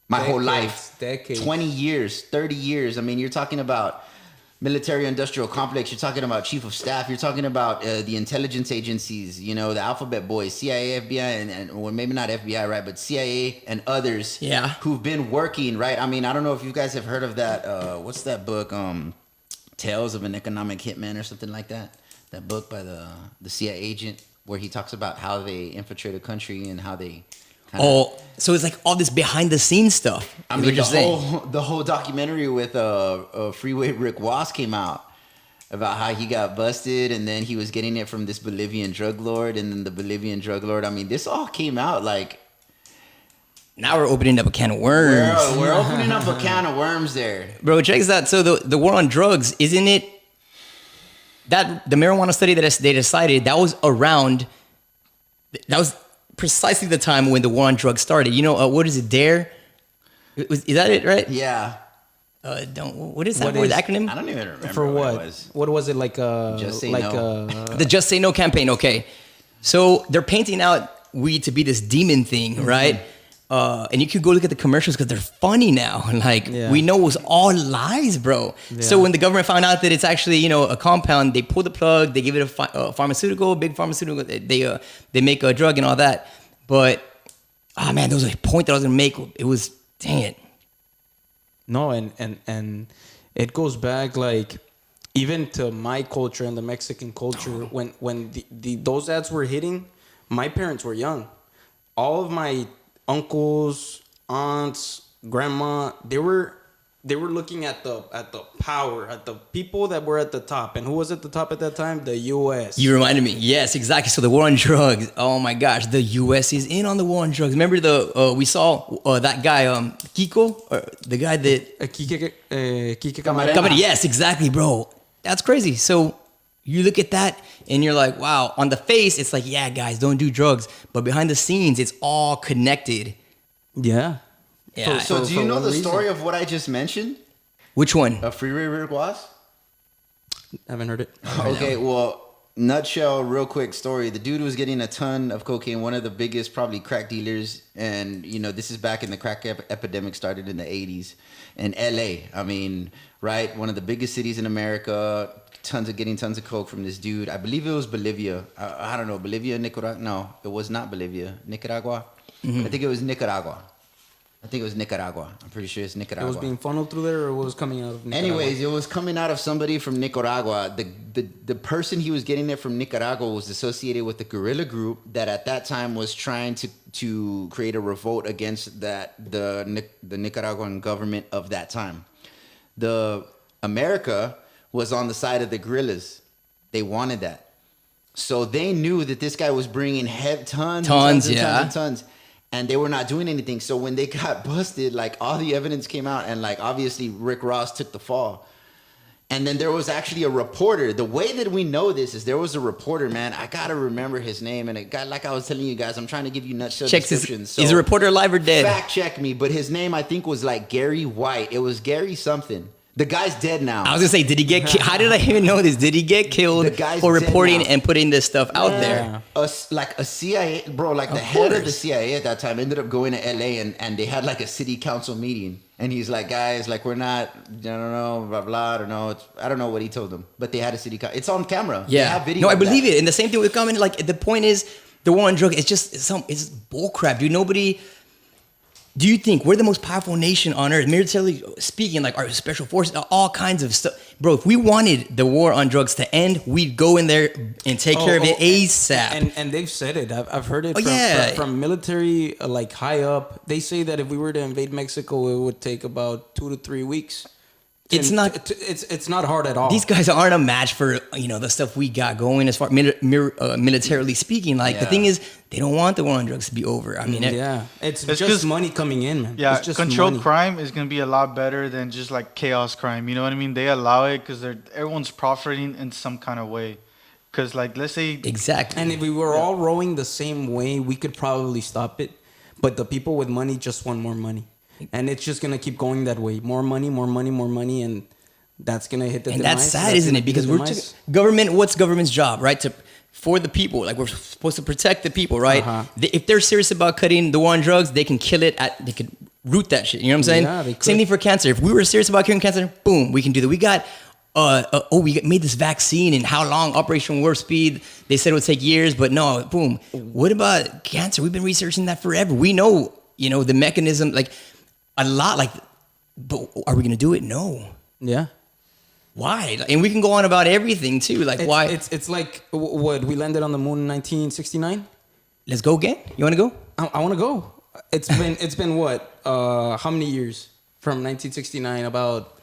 my whole life. Decades. 20 years, 30 years. I mean, you're talking about military-industrial complex. You're talking about chief of staff. You're talking about the intelligence agencies, you know, the alphabet boys, CIA, FBI, and well, maybe not FBI, right? But CIA and others who've been working, right? I mean, I don't know if you guys have heard of that. What's that book? Tales of an Economic Hitman or something like that. That book by the CIA agent where he talks about how they infiltrate a country and how they... So it's like all this behind the scenes stuff. I mean, the whole documentary with Freeway Rick Ross came out about how he got busted and then he was getting it from this Bolivian drug lord, and then the Bolivian drug lord. I mean, this all came out like. Now we're opening up a can of worms. We're opening up a can of worms there, bro. Check this out. So the war on drugs, isn't it? That the marijuana study that they decided that was around. That was precisely the time when the war on drugs started. You know, what is it, DARE? Is that it, right? Yeah. What is that word, the acronym? I don't even remember. For what? It was. What was it, like? Just Say No. The Just Say No campaign, okay. So they're painting out weed to be this demon thing, right? And you could go look at the commercials because they're funny now. Like, we know it was all lies, bro. Yeah. So when the government found out that it's actually, you know, a compound, they pull the plug, they give it a pharmaceutical, big pharmaceutical, they make a drug and all that. But, man, there was a point that I was going to make. It was, dang it. No, and it goes back, like, even to my culture and the Mexican culture. When those ads were hitting, my parents were young. All of my uncles, aunts, grandma, they were looking at the power, at the people that were at the top. And who was at the top at that time? The U.S. You reminded me. Yes, exactly. So the war on drugs. Oh my gosh, the U.S. is in on the war on drugs. Remember we saw that guy Kiko, or the guy that Kike Camarena. Yes, exactly, bro. That's crazy. So you look at that and you're like, wow. On the face, it's like, yeah, guys, don't do drugs. But behind the scenes, it's all connected. Yeah. Yeah. So do you know the story of what I just mentioned? Which one? Of Freeway Rick Ross? Haven't heard it. Okay, well, nutshell, real quick story. The dude was getting a ton of cocaine, one of the biggest probably crack dealers. And, you know, this is back in the crack epidemic started in the 80s. In L.A., I mean, right? One of the biggest cities in America. Getting tons of coke from this dude. I believe it was Bolivia. I don't know. Bolivia, Nicaragua? No, it was not Bolivia. Nicaragua? I think it was Nicaragua. I'm pretty sure it's Nicaragua. It was being funneled through there, or what was coming out of Nicaragua? Anyways, it was coming out of somebody from Nicaragua. The person he was getting it from Nicaragua was associated with the guerrilla group that at that time was trying to create a revolt against the Nicaraguan government of that time. The America was on the side of the guerrillas. They wanted that. So they knew that this guy was bringing tons and tons. And they were not doing anything. So when they got busted, like all the evidence came out, and like obviously Rick Ross took the fall. And then there was actually a reporter. The way that we know this is there was a reporter, man. I gotta remember his name. And it got, like I was telling you guys, I'm trying to give you nutshell descriptions. Is a reporter alive or dead? Fact check me, but his name I think was like Gary White. It was Gary something. The guy's dead now. I was gonna say, did he get killed? How did I even know this? Did he get killed for reporting and putting this stuff out there? Like a CIA, bro, like the head of the CIA at that time ended up going to LA and they had like a city council meeting. And he's like, guys, like we're not, I don't know, blah, blah, I don't know. I don't know what he told them, but they had a city council. It's on camera. Yeah. They have video no, I of believe that. it. And the same thing with government. Like the point is, the war on drugs, it's bullcrap, dude. Nobody... Do you think we're the most powerful nation on earth, militarily speaking, like our special forces, all kinds of stuff? Bro, if we wanted the war on drugs to end, we'd go in there and take care of it ASAP. And they've said it. I've heard it from military, like high up. They say that if we were to invade Mexico, it would take about 2 to 3 weeks. It's not hard at all. These guys aren't a match for the stuff we got going as far militarily speaking. Like the thing is, they don't want the war on drugs to be over. I mean, it's just money coming in, man. Yeah, it's just controlled crime is gonna be a lot better than just like chaos crime. You know what I mean? They allow it because everyone's profiting in some kind of way. Because like, let's say exactly, and if we were all rowing the same way, we could probably stop it. But the people with money just want more money. And it's just gonna keep going that way. More money, and that's gonna hit the demise. And that's sad, isn't it? Because government. What's government's job, right? For the people, like we're supposed to protect the people, right? If they're serious about cutting the war on drugs, they can kill it. They could root that shit. You know what I'm saying? Yeah, they could. Same thing for cancer. If we were serious about curing cancer, boom, we can do that. We got. We made this vaccine, and how long? Operation Warp Speed. They said it would take years, but no, boom. What about cancer? We've been researching that forever. We know, the mechanism, like. A lot, like, but are we gonna do it? No. Yeah. Why? And we can go on about everything too. Like, why? It's like what we landed on the moon in 1969. Let's go again. You want to go? I want to go. It's been what? How many years from 1969? About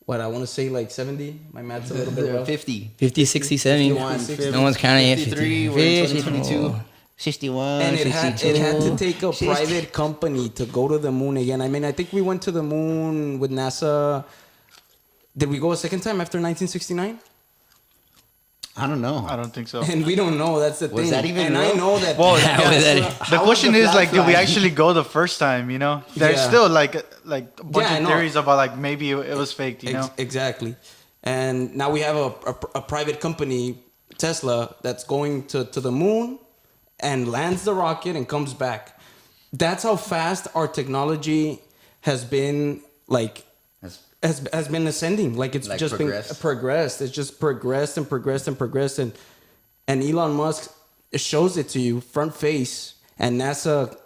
what? I want to say like 70. My math's a little bit rough. 50, 60, 70. 51, no one's counting it. 53. We're in 2022. 61. And it had to take a private company to go to the moon again. I mean, I think we went to the moon with NASA. Did we go a second time after 1969? I don't know. I don't think so. And we don't know. That's the thing. Was that even real? I know that. Well, the question is like, did we actually go the first time? There's still like a bunch of theories about like maybe it was faked. Exactly. And now we have a private company, Tesla, that's going to the moon. And lands the rocket and comes back. That's how fast our technology has been, like, has been ascending. Like, it's like just been progressed. It's just progressed. And Elon Musk shows it to you front face. And NASA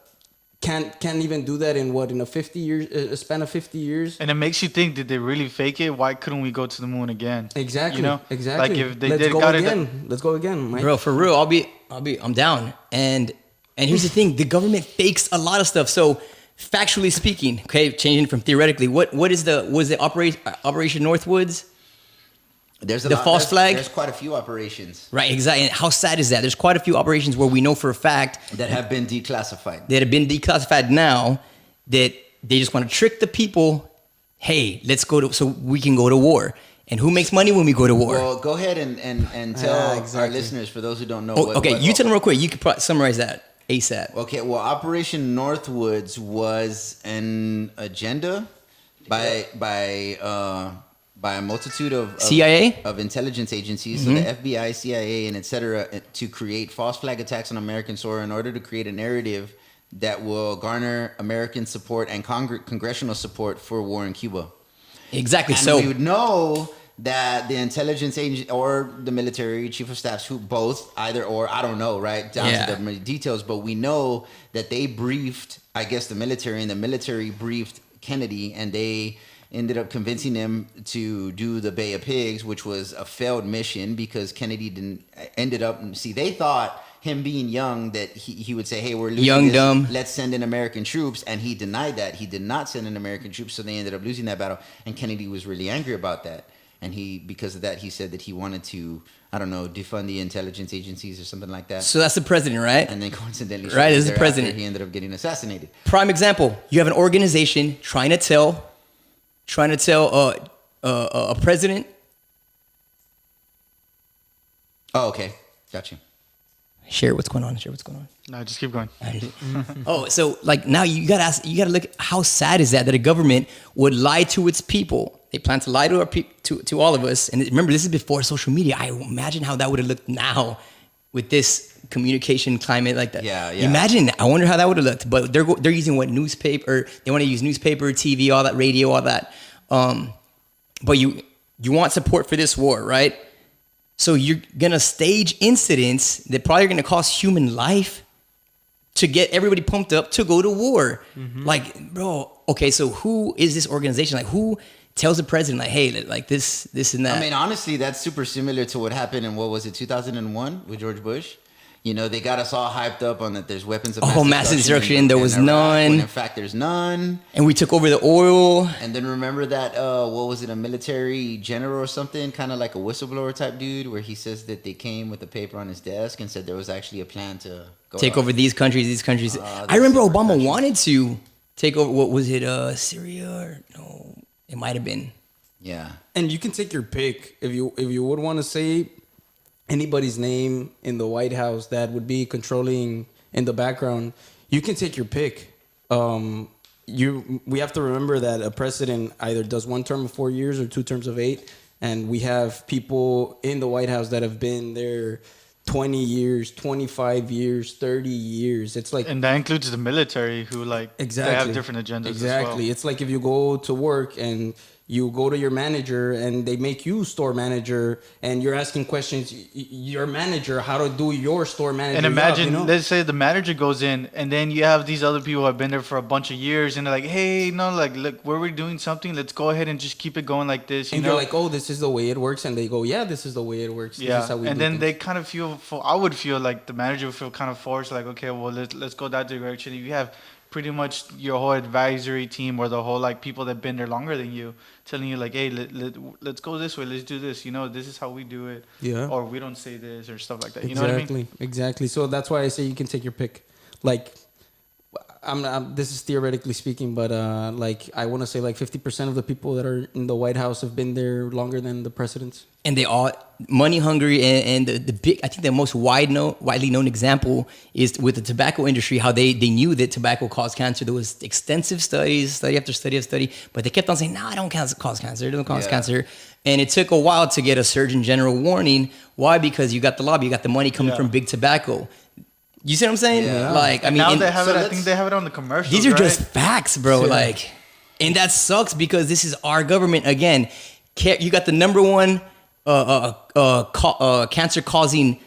can't even do that in a 50 years, a span of 50 years. And it makes you think, did they really fake it? Why couldn't we go to the moon again? Exactly. Like if they Let's go again, Mike. Bro, for real, I'm down. And here's the thing, the government fakes a lot of stuff. So factually speaking, okay, changing from theoretically, was the Operation Northwoods? There's false flag. There's quite a few operations. Right, exactly. And how sad is that? There's quite a few operations where we know for a fact that have been declassified. That have been declassified now. That they just want to trick the people. Hey, let's go so we can go to war. And who makes money when we go to war? Well, go ahead and tell our listeners, for those who don't know. You tell them real quick. You could summarize that ASAP. Okay, well, Operation Northwoods was an agenda by a multitude of CIA? Of intelligence agencies, so the FBI, CIA, and etc., to create false flag attacks on American soil in order to create a narrative that will garner American support and congressional support for war in Cuba. Exactly. And so we would know that the intelligence agent or the military chief of staffs, who both, either or, I don't know, right, down to the details, but we know that they briefed, I guess, the military, and the military briefed Kennedy, and they ended up convincing him to do the Bay of Pigs, which was a failed mission because Kennedy ended up, see, they thought him being young that he would say, hey, we're losing young, dumb. Let's send in American troops. And he denied that. He did not send in American troops, so they ended up losing that battle. And Kennedy was really angry about that. And because of that, he said that he wanted to, I don't know, defund the intelligence agencies or something like that. So that's the president, right? And then coincidentally, right, is the president. He ended up getting assassinated. Prime example: you have an organization trying to tell a president. Oh, okay, got you. Share what's going on. No, just keep going. So like now you gotta look at how sad is that a government would lie to its people. They plan to lie to to all of us. And remember, this is before social media. I imagine how that would have looked now with this communication climate like that. Yeah. Imagine. I wonder how that would have looked. But they're using what newspaper? They want to use newspaper, TV, all that, radio, all that. But you want support for this war, right? So you're going to stage incidents that probably are going to cost human life to get everybody pumped up to go to war. Mm-hmm. Like, bro, okay, so who is this organization? Like, who tells the president, like, hey, like this and that? I mean, honestly, that's super similar to what happened in, 2001 with George Bush? You know, they got us all hyped up on that there's weapons of mass destruction. There was none. When in fact, there's none. And we took over the oil. And then remember that, what was it, a military general or something? Kind of like a whistleblower type dude, where he says that they came with a paper on his desk and said there was actually a plan to take over these countries. I remember Obama wanted to take over, what was it, Syria? Or no, it might have been. Yeah. And you can take your pick. If you would want to say anybody's name in the White House that would be controlling in the background, you can take your pick. We have to remember that a president either does one term of 4 years or 2 terms of 8, and we have people in the White House that have been there 20 years, 25 years, 30 years. It's like, and that includes the military, who exactly, they have different agendas. Exactly. As well. It's like if you go to work and you go to your manager and they make you store manager and you're asking questions, your manager, how to do your store manager and imagine, job, you know? Let's say the manager goes in and then you have these other people who have been there for a bunch of years and they're like, hey, no, like, look, we're doing something. Let's go ahead and just keep it going like this. And you're like, oh, this is the way it works. And they go, yeah, this is the way it works. Yeah. This is how we and do then things. they kind of I would feel like the manager would feel kind of forced, like, okay, well, let's go that direction. If you have pretty much your whole advisory team or the whole like people that've been there longer than you telling you like, hey, let's go this way, let's do this, you know, this is how we do it, or we don't say this or stuff like that. You know what I mean? Exactly. So that's why I say you can take your pick. Like, this is theoretically speaking, but like I want to say like 50% of the people that are in the White House have been there longer than the presidents. And they all money hungry, and the big, I think the most widely known example is with the tobacco industry, how they knew that tobacco caused cancer. There was extensive study after study, but they kept on saying, no, I don't cause cancer. It doesn't cause cancer. And it took a while to get a Surgeon General warning. Why? Because you got the lobby, you got the money coming from big tobacco. You see what I'm saying? Yeah. Like, I mean, now they have it. I think they have it on the commercials. These are right? just facts, bro. Yeah. Like, and that sucks because this is our government. Again, you got the number one cancer-causing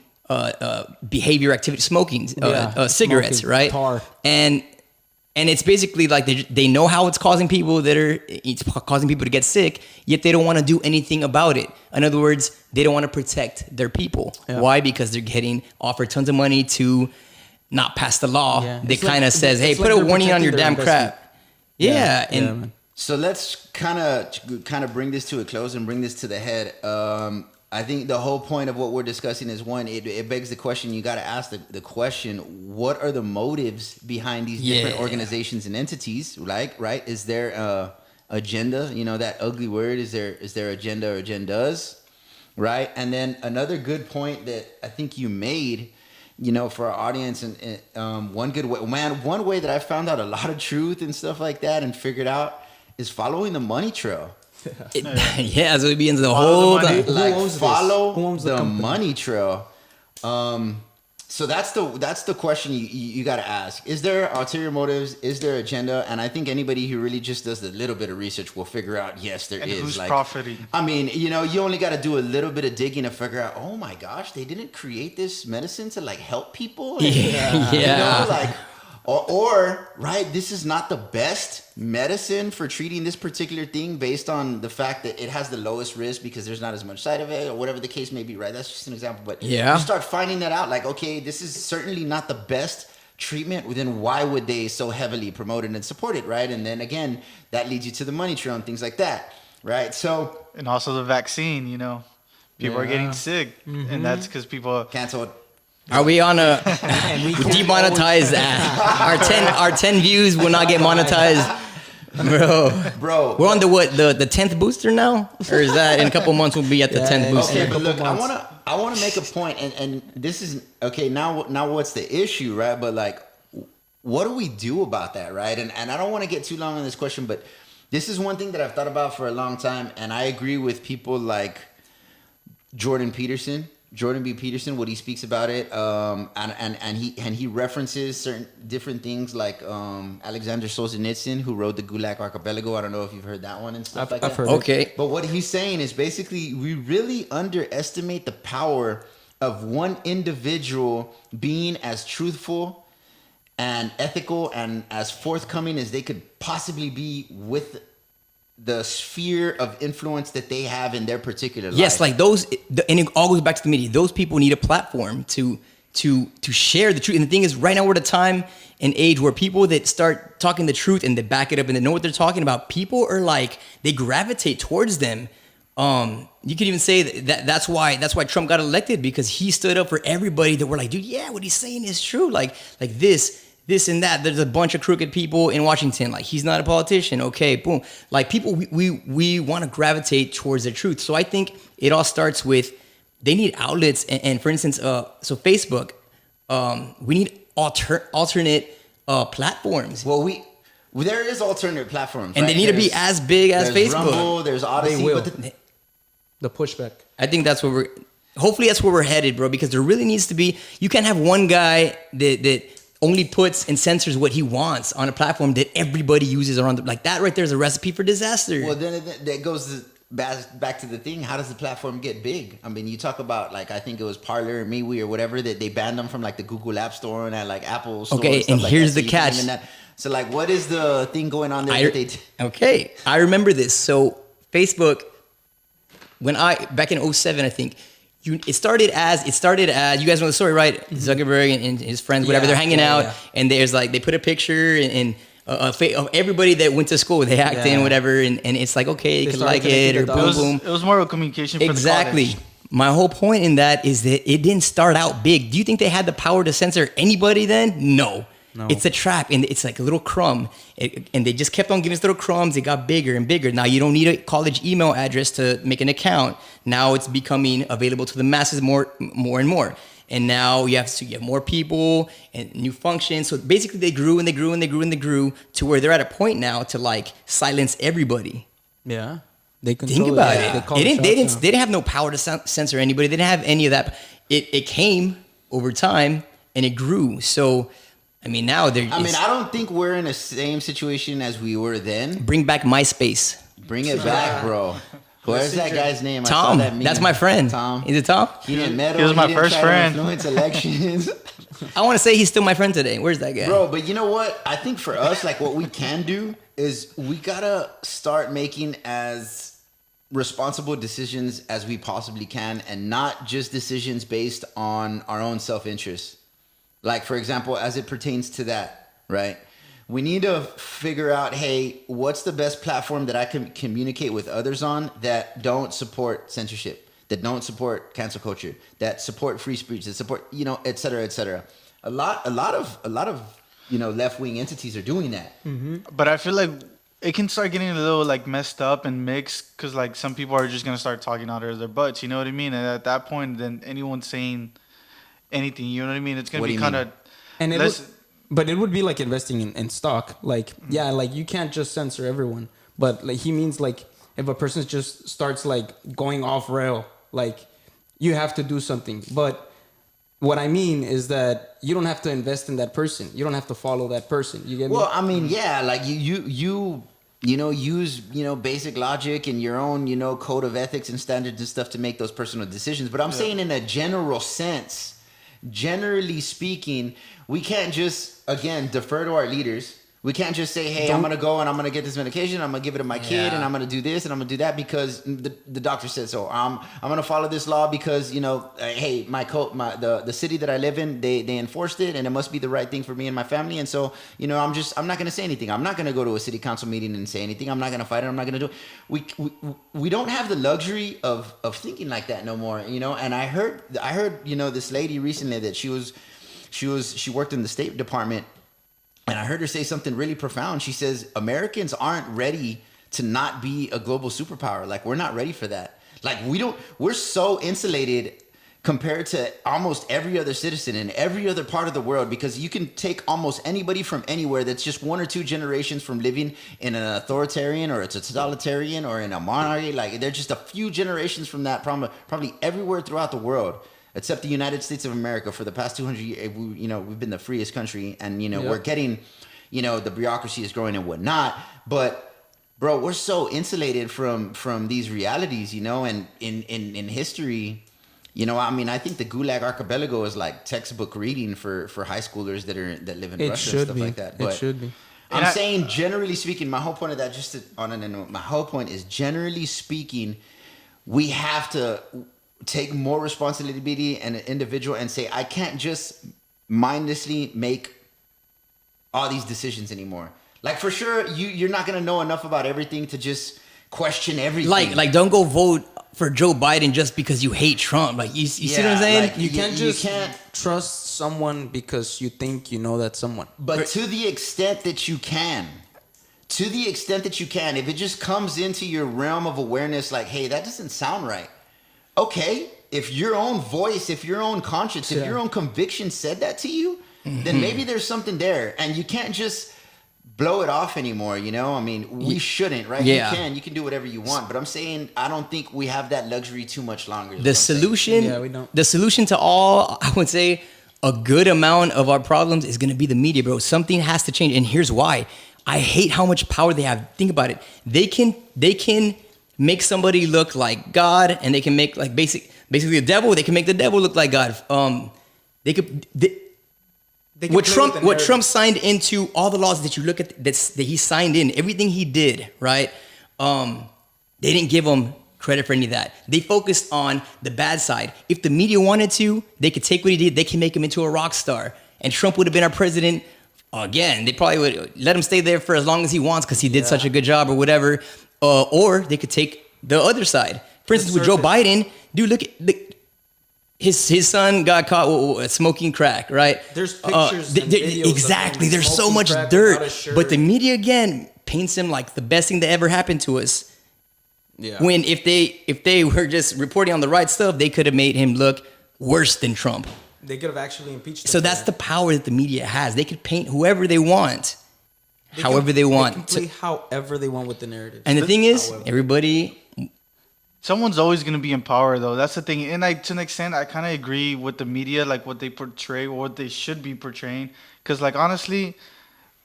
behavior activity, smoking, cigarettes, smoking, right? Tar. And it's basically like they know how it's causing people to get sick, yet they don't want to do anything about it. In other words, they don't want to protect their people. Yeah. Why? Because they're getting offered tons of money to not pass the law. Yeah. They kind of says, hey, put a warning on your damn crap. Yeah. And so let's kind of bring this to a close and bring this to the head. I think the whole point of what we're discussing is, one, it begs the question, you got to ask the question, what are the motives behind these different organizations and entities, like, right? Is there agenda, you know, that ugly word, is there agenda or agendas, right? And then another good point that I think you made, you know, for our audience, and one way that I found out a lot of truth and stuff like that and figured out is following the money trail. so it begins the whole time. Like, follow the money trail. So that's the question you got to ask. Is there ulterior motives? Is there agenda? And I think anybody who really just does a little bit of research will figure out, yes, there is. Who's like, profiting? I mean, you only got to do a little bit of digging to figure out, oh my gosh, they didn't create this medicine to like help people. And, Yeah. Like, or right, this is not the best medicine for treating this particular thing based on the fact that it has the lowest risk because there's not as much side effect or whatever the case may be, right? That's just an example. But you start finding that out, like, okay, this is certainly not the best treatment, then why would they so heavily promote it and support it, right? And then again, that leads you to the money trail and things like that, right? So, and also the vaccine, people are getting sick, and that's because people canceled. Are we on a demonetized our 10 views will not get monetized, bro? We're on the 10th booster now, or is that in a couple months we'll be at the 10th booster? Okay, but look, I wanna make a point, and this is okay. Now what's the issue, right? But like, what do we do about that, right? And I don't want to get too long on this question, but this is one thing that I've thought about for a long time, and I agree with people like Jordan B. Peterson, what he speaks about it, and he references certain different things like Alexander Solzhenitsyn, who wrote the Gulag Archipelago. I don't know if you've heard that one and stuff like that. I've heard it. But what he's saying is basically we really underestimate the power of one individual being as truthful and ethical and as forthcoming as they could possibly be with the sphere of influence that they have in their particular life. Yes, like those, and it all goes back to the media. Those people need a platform to share the truth. And the thing is, right now we're at a time and age where people that start talking the truth and they back it up and they know what they're talking about, people are like, they gravitate towards them. You could even say that's why Trump got elected, because he stood up for everybody that were like, dude, yeah, what he's saying is true. Like this and that. There's a bunch of crooked people in Washington. Like, he's not a politician. Okay, boom. Like, people, we want to gravitate towards the truth. So I think it all starts with, they need outlets. And for instance, so Facebook, we need alternate platforms. Well, there is alternate platforms, and right? they need to be as big as there's Facebook. Rumble, there's Odyssey. The pushback. I think that's where hopefully that's where we're headed, bro, because there really needs to be, you can't have one guy that only puts and censors what he wants on a platform that everybody uses around like that right there is a recipe for disaster. Well, then that goes back to the thing. How does the platform get big? I mean, you talk about, like, I think it was Parler or MeWe or whatever, that they banned them from like the Google App Store and at like Apple Store. Okay, and here's the catch. So like, what is the thing going on there? Okay, I remember this. So Facebook, back in 2007, I think, it started as you guys know the story, right? Mm-hmm. Zuckerberg and his friends, whatever, they're hanging out, and there's like, they put a picture and of everybody that went to school, they hacked in, whatever, and it's like, okay, you can like it or boom, boom. It was more of a communication for exactly. the college. My whole point in that is that it didn't start out big. Do you think they had the power to censor anybody then? No. It's a trap, and it's like a little crumb. And they just kept on giving us little crumbs. It got bigger and bigger. Now you don't need a college email address to make an account. Now it's becoming available to the masses more and more. And now you have more people and new functions. So basically they grew and they grew and they grew and they grew to where they're at a point now to like silence everybody. Yeah. Think about it. They didn't have no power to censor anybody. They didn't have any of that. It came over time and it grew. So I mean, now they're. I mean, I don't think we're in the same situation as we were then. Bring back MySpace. Bring it back, bro. Where's that guy's name? Tom. That's my friend. Tom. Is it Tom? He didn't meddle. He was my first friend. Influence elections. I want to say he's still my friend today. Where's that guy? Bro, but you know what? I think for us, like, what we can do is we gotta start making as responsible decisions as we possibly can, and not just decisions based on our own self-interest. Like, for example, as it pertains to that, right? We need to figure out, hey, what's the best platform that I can communicate with others on that don't support censorship, that don't support cancel culture, that support free speech, that support, et cetera, et cetera. A lot of left-wing entities are doing that. Mm-hmm. But I feel like it can start getting a little like messed up and mixed, because like some people are just gonna start talking out of their butts, you know what I mean? And at that point, then anyone saying anything, you know what I mean? It's gonna be kind of, and but it would be like investing in stock. Like, yeah, like you can't just censor everyone, but like he means like if a person just starts like going off rail, like you have to do something. But What I mean is that you don't have to invest in that person. You don't have to follow that person. You get me? Well, I mean, yeah, like use basic logic and your own code of ethics and standards and stuff to make those personal decisions. But I'm saying in a general sense, generally speaking, we can't just again defer to our leaders. We can't just say, hey, I'm going to go and I'm going to get this medication. I'm going to give it to my kid and I'm going to do this and I'm going to do that because the doctor said so. I'm going to follow this law because, hey, the city that I live in, they enforced it and it must be the right thing for me and my family. And so, I'm not going to say anything. I'm not going to go to a city council meeting and say anything. I'm not going to fight it. I'm not going to do it. We don't have the luxury of thinking like that no more, And I heard, this lady recently that she worked in the State Department. And I heard her say something really profound. She says, Americans aren't ready to not be a global superpower. Like, we're not ready for that. Like, we're so insulated compared to almost every other citizen in every other part of the world, because you can take almost anybody from anywhere that's just one or two generations from living in an authoritarian or a totalitarian or in a monarchy. Like, they're just a few generations from that, probably everywhere throughout the world. Except the United States of America. For the past 200 years, we've been the freest country, and we're getting, the bureaucracy is growing and whatnot. But bro, we're so insulated from these realities, and in history, I think the Gulag Archipelago is like textbook reading for high schoolers that live in Russia and stuff like that. But it should be. I'm saying, generally speaking, my whole point of that, my whole point is, generally speaking, we have to take more responsibility and an individual and say, I can't just mindlessly make all these decisions anymore. Like, for sure, you're not going to know enough about everything to just question everything. Like don't go vote for Joe Biden just because you hate Trump. Like, you see what I'm saying? Like, you can't trust someone because you think you know that someone. But to the extent that you can, if it just comes into your realm of awareness, like, hey, that doesn't sound right. Okay, if your own voice, if your own conscience, if your own conviction said that to you, then maybe there's something there, and you can't just blow it off anymore. I mean, we shouldn't, right? Yeah. You can do whatever you want, but I'm saying I don't think we have that luxury too much longer. The solution, we don't. The solution to all, I would say, a good amount of our problems is going to be the media, bro. Something has to change, and here's why. I hate how much power they have. Think about it. They can make somebody look like God, and they can make like basically the devil. They can make the devil look like God. What Trump signed into, all the laws that you look at that he signed in, everything he did, right? They didn't give him credit for any of that. They focused on the bad side. If the media wanted to, they could take what he did. They can make him into a rock star, and Trump would have been our president again. They probably would let him stay there for as long as he wants because he did such a good job or whatever. Or they could take the other side. For instance, with Joe Biden, dude, look at his son got caught smoking crack, right? There's pictures and videos exactly. of him There's so much smoking crack dirt, without a shirt. but the media again paints him like the best thing that ever happened to us. Yeah. When if they were just reporting on the right stuff, they could have made him look worse than Trump. They could have actually impeached him. So that's the power that the media has. They could paint whoever they want, however they want. They can play however they want with the narrative. And the thing is, everybody. Someone's always going to be in power, though. That's the thing. And to an extent, I kind of agree with the media, like what they portray or what they should be portraying. Because, like, honestly,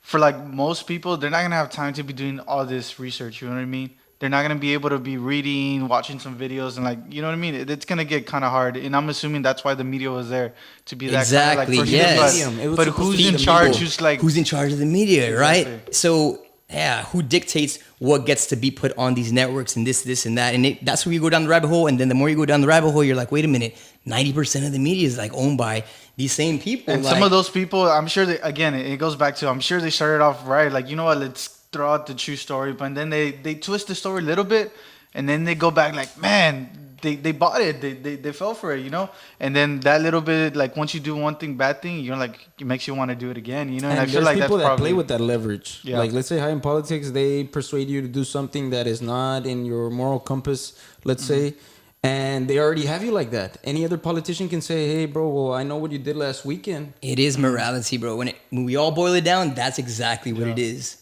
for, like, most people, they're not going to have time to be doing all this research. You know what I mean? They're not going to be able to be reading, watching some videos, and, like, you know what I mean? It's going to get kind of hard. And I'm assuming that's why the media was there, to be that exactly, kind of, like, yes. But who's in charge? Who's in charge of the media, exactly. Right? So, yeah, who dictates what gets to be put on these networks and this, and that? And that's where you go down the rabbit hole. And then the more you go down the rabbit hole, you're like, wait a minute, 90% of the media is like owned by these same people. And some of those people, I'm sure it goes back to, I'm sure they started off right. Like, you know what, let's throw out the true story. But then they twist the story a little bit. And then they go back like, man, they bought it. They fell for it, you know? And then that little bit, like, once you do one bad thing, you're like, it makes you want to do it again, you know? And I feel like that's people that probably play with that leverage. Yeah. Like, let's say high in politics, they persuade you to do something that is not in your moral compass, let's say, and they already have you like that. Any other politician can say, hey, bro, well, I know what you did last weekend. It is morality, bro. When we all boil it down, that's exactly what it is.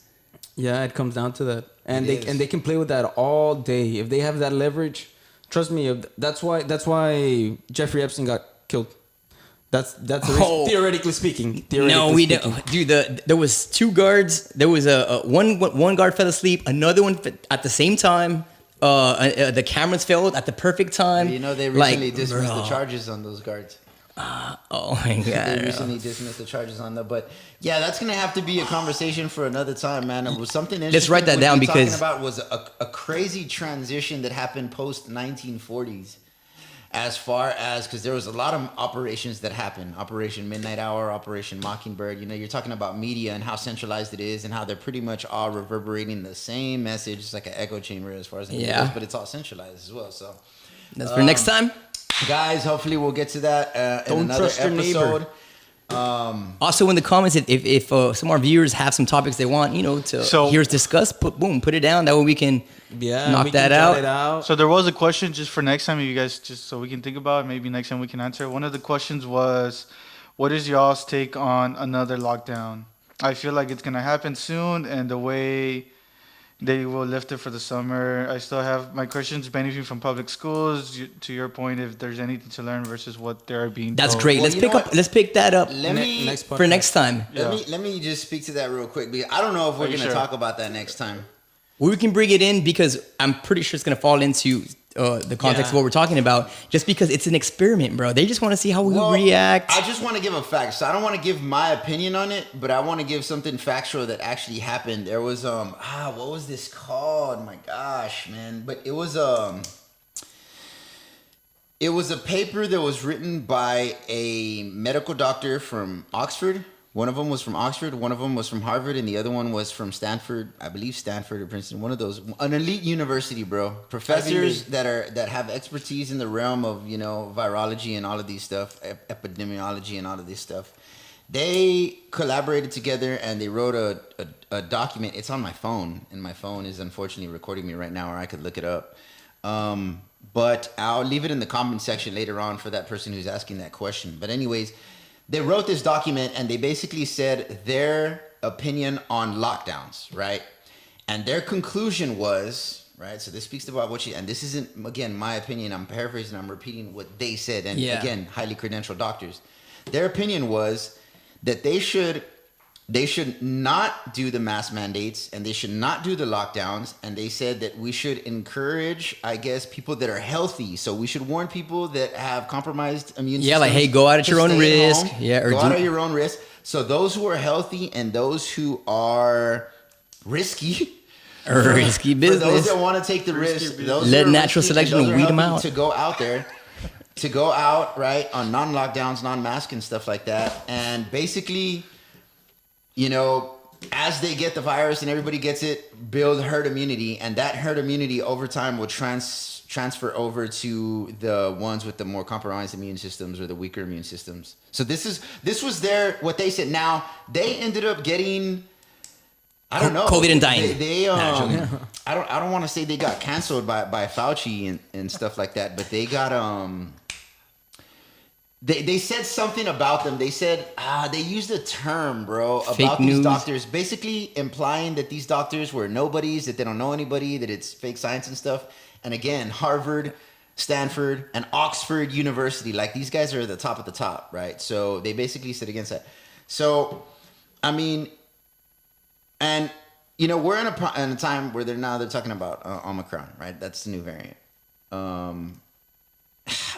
Yeah, it comes down to that. And they can play with that all day. If they have that leverage, trust me, that's why Jeffrey Epstein got killed. That's theoretically speaking. No, we don't, dude. There was 2 guards. There was a one guard fell asleep. Another one at the same time. The cameras failed at the perfect time. You know, they recently dismissed the charges on those guards. Oh my god! They recently dismissed the charges on them, but yeah, that's gonna have to be a conversation for another time, man. It was something interesting. Let's write that down because talking about was a crazy transition that happened post 1940s, as far as because there was a lot of operations that happened. Operation Midnight Hour, Operation Mockingbird. You know, you're talking about media and how centralized it is, and how they're pretty much all reverberating the same message. It's like an echo chamber as far as it goes, but it's all centralized as well. So that's for next time. Guys, hopefully we'll get to that in another episode. Also, in the comments, if some of our viewers have some topics they want, to hear us discuss, put it down. That way we can knock that out. So there was a question just for next time, you guys, just so we can think about it. Maybe next time we can answer. One of the questions was, what is y'all's take on another lockdown? I feel like it's gonna happen soon, and the way they will lift it for the summer. I still have my Christians benefiting from public schools. To your point, if there's anything to learn versus what they're being That's told. great. Well, Let's pick that up next for next time. Let me just speak to that real quick, because I don't know if we're going to talk about that next time. Well, we can bring it in because I'm pretty sure it's going to fall into the context of what we're talking about, just because it's an experiment, bro. They just want to see how we react. I just want to give a fact. So I don't want to give my opinion on it, but I want to give something factual that actually happened. There was what was this called? My gosh, man. But it was a paper that was written by a medical doctor from Oxford. One of them was from Oxford, one of them was from Harvard, and the other one was from Stanford. I believe Stanford or Princeton. One of those, an elite university, bro. Professors that have expertise in the realm of virology and all of these stuff, epidemiology and all of this stuff. They collaborated together and they wrote a document. It's on my phone, and my phone is unfortunately recording me right now, or I could look it up. But I'll leave it in the comment section later on for that person who's asking that question. But anyways, they wrote this document and they basically said their opinion on lockdowns, right? And their conclusion was, right? So this speaks about and this isn't, again, my opinion. I'm paraphrasing, I'm repeating what they said. And again, highly credentialed doctors. Their opinion was that they should not do the mask mandates and they should not do the lockdowns. And they said that we should encourage, I guess, people that are healthy. So we should warn people that have compromised immune systems. Yeah, like, hey, go out at your own risk. Go out at your own risk. So those who are healthy and those who are risky. Risky business. For those that want to take the risk. Let natural selection weed them out. To go out there. To go out, right, on non-lockdowns, non-mask and stuff like that. And basically, as they get the virus and everybody gets it, build herd immunity, and that herd immunity over time will transfer over to the ones with the more compromised immune systems or the weaker immune systems. So this was what they said. Now they ended up getting, I don't know, COVID and dying. They I don't want to say they got canceled by Fauci and stuff like that, but they got They said something about them. They said, they used a term, bro, about these doctors, basically implying that these doctors were nobodies, that they don't know anybody, that it's fake science and stuff. And again, Harvard, Stanford, and Oxford University, like these guys are at the top of the top, right? So they basically said against that. So, I mean, and, we're in a time where they're talking about Omicron, right? That's the new variant.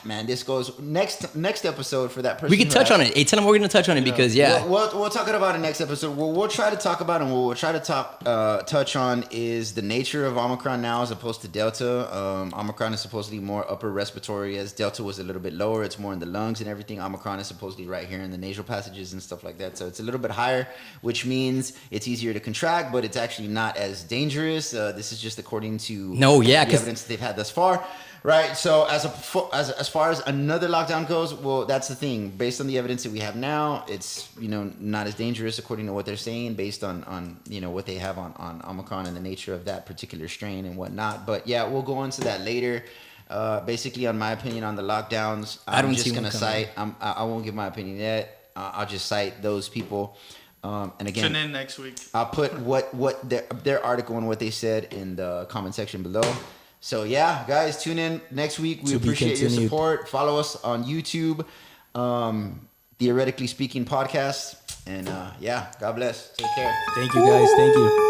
Man, this goes next episode for that person. We can touch on it. Hey, tell them we're going to touch on it because we'll talk about it next episode. What we'll try to talk about and what we'll try to touch on is the nature of Omicron now as opposed to Delta. Omicron is supposedly more upper respiratory, as Delta was a little bit lower. It's more in the lungs and everything. Omicron is supposedly right here in the nasal passages and stuff like that. So it's a little bit higher, which means it's easier to contract, but it's actually not as dangerous. This is just according to the evidence they've had thus far. Right, so as far as another lockdown goes, well, that's the thing. Based on the evidence that we have now, it's not as dangerous according to what they're saying, based on what they have on Omicron and the nature of that particular strain and whatnot. But yeah, we'll go into that later. Basically, on my opinion on the lockdowns, I'm just gonna cite. I won't give my opinion yet. I'll just cite those people. And again, tune in next week. I'll put what their article and what they said in the comment section below. So yeah, guys, tune in next week. We appreciate your support. Follow us on YouTube. Theoretically Speaking podcast. And yeah, God bless. Take care. Thank you, guys. Thank you.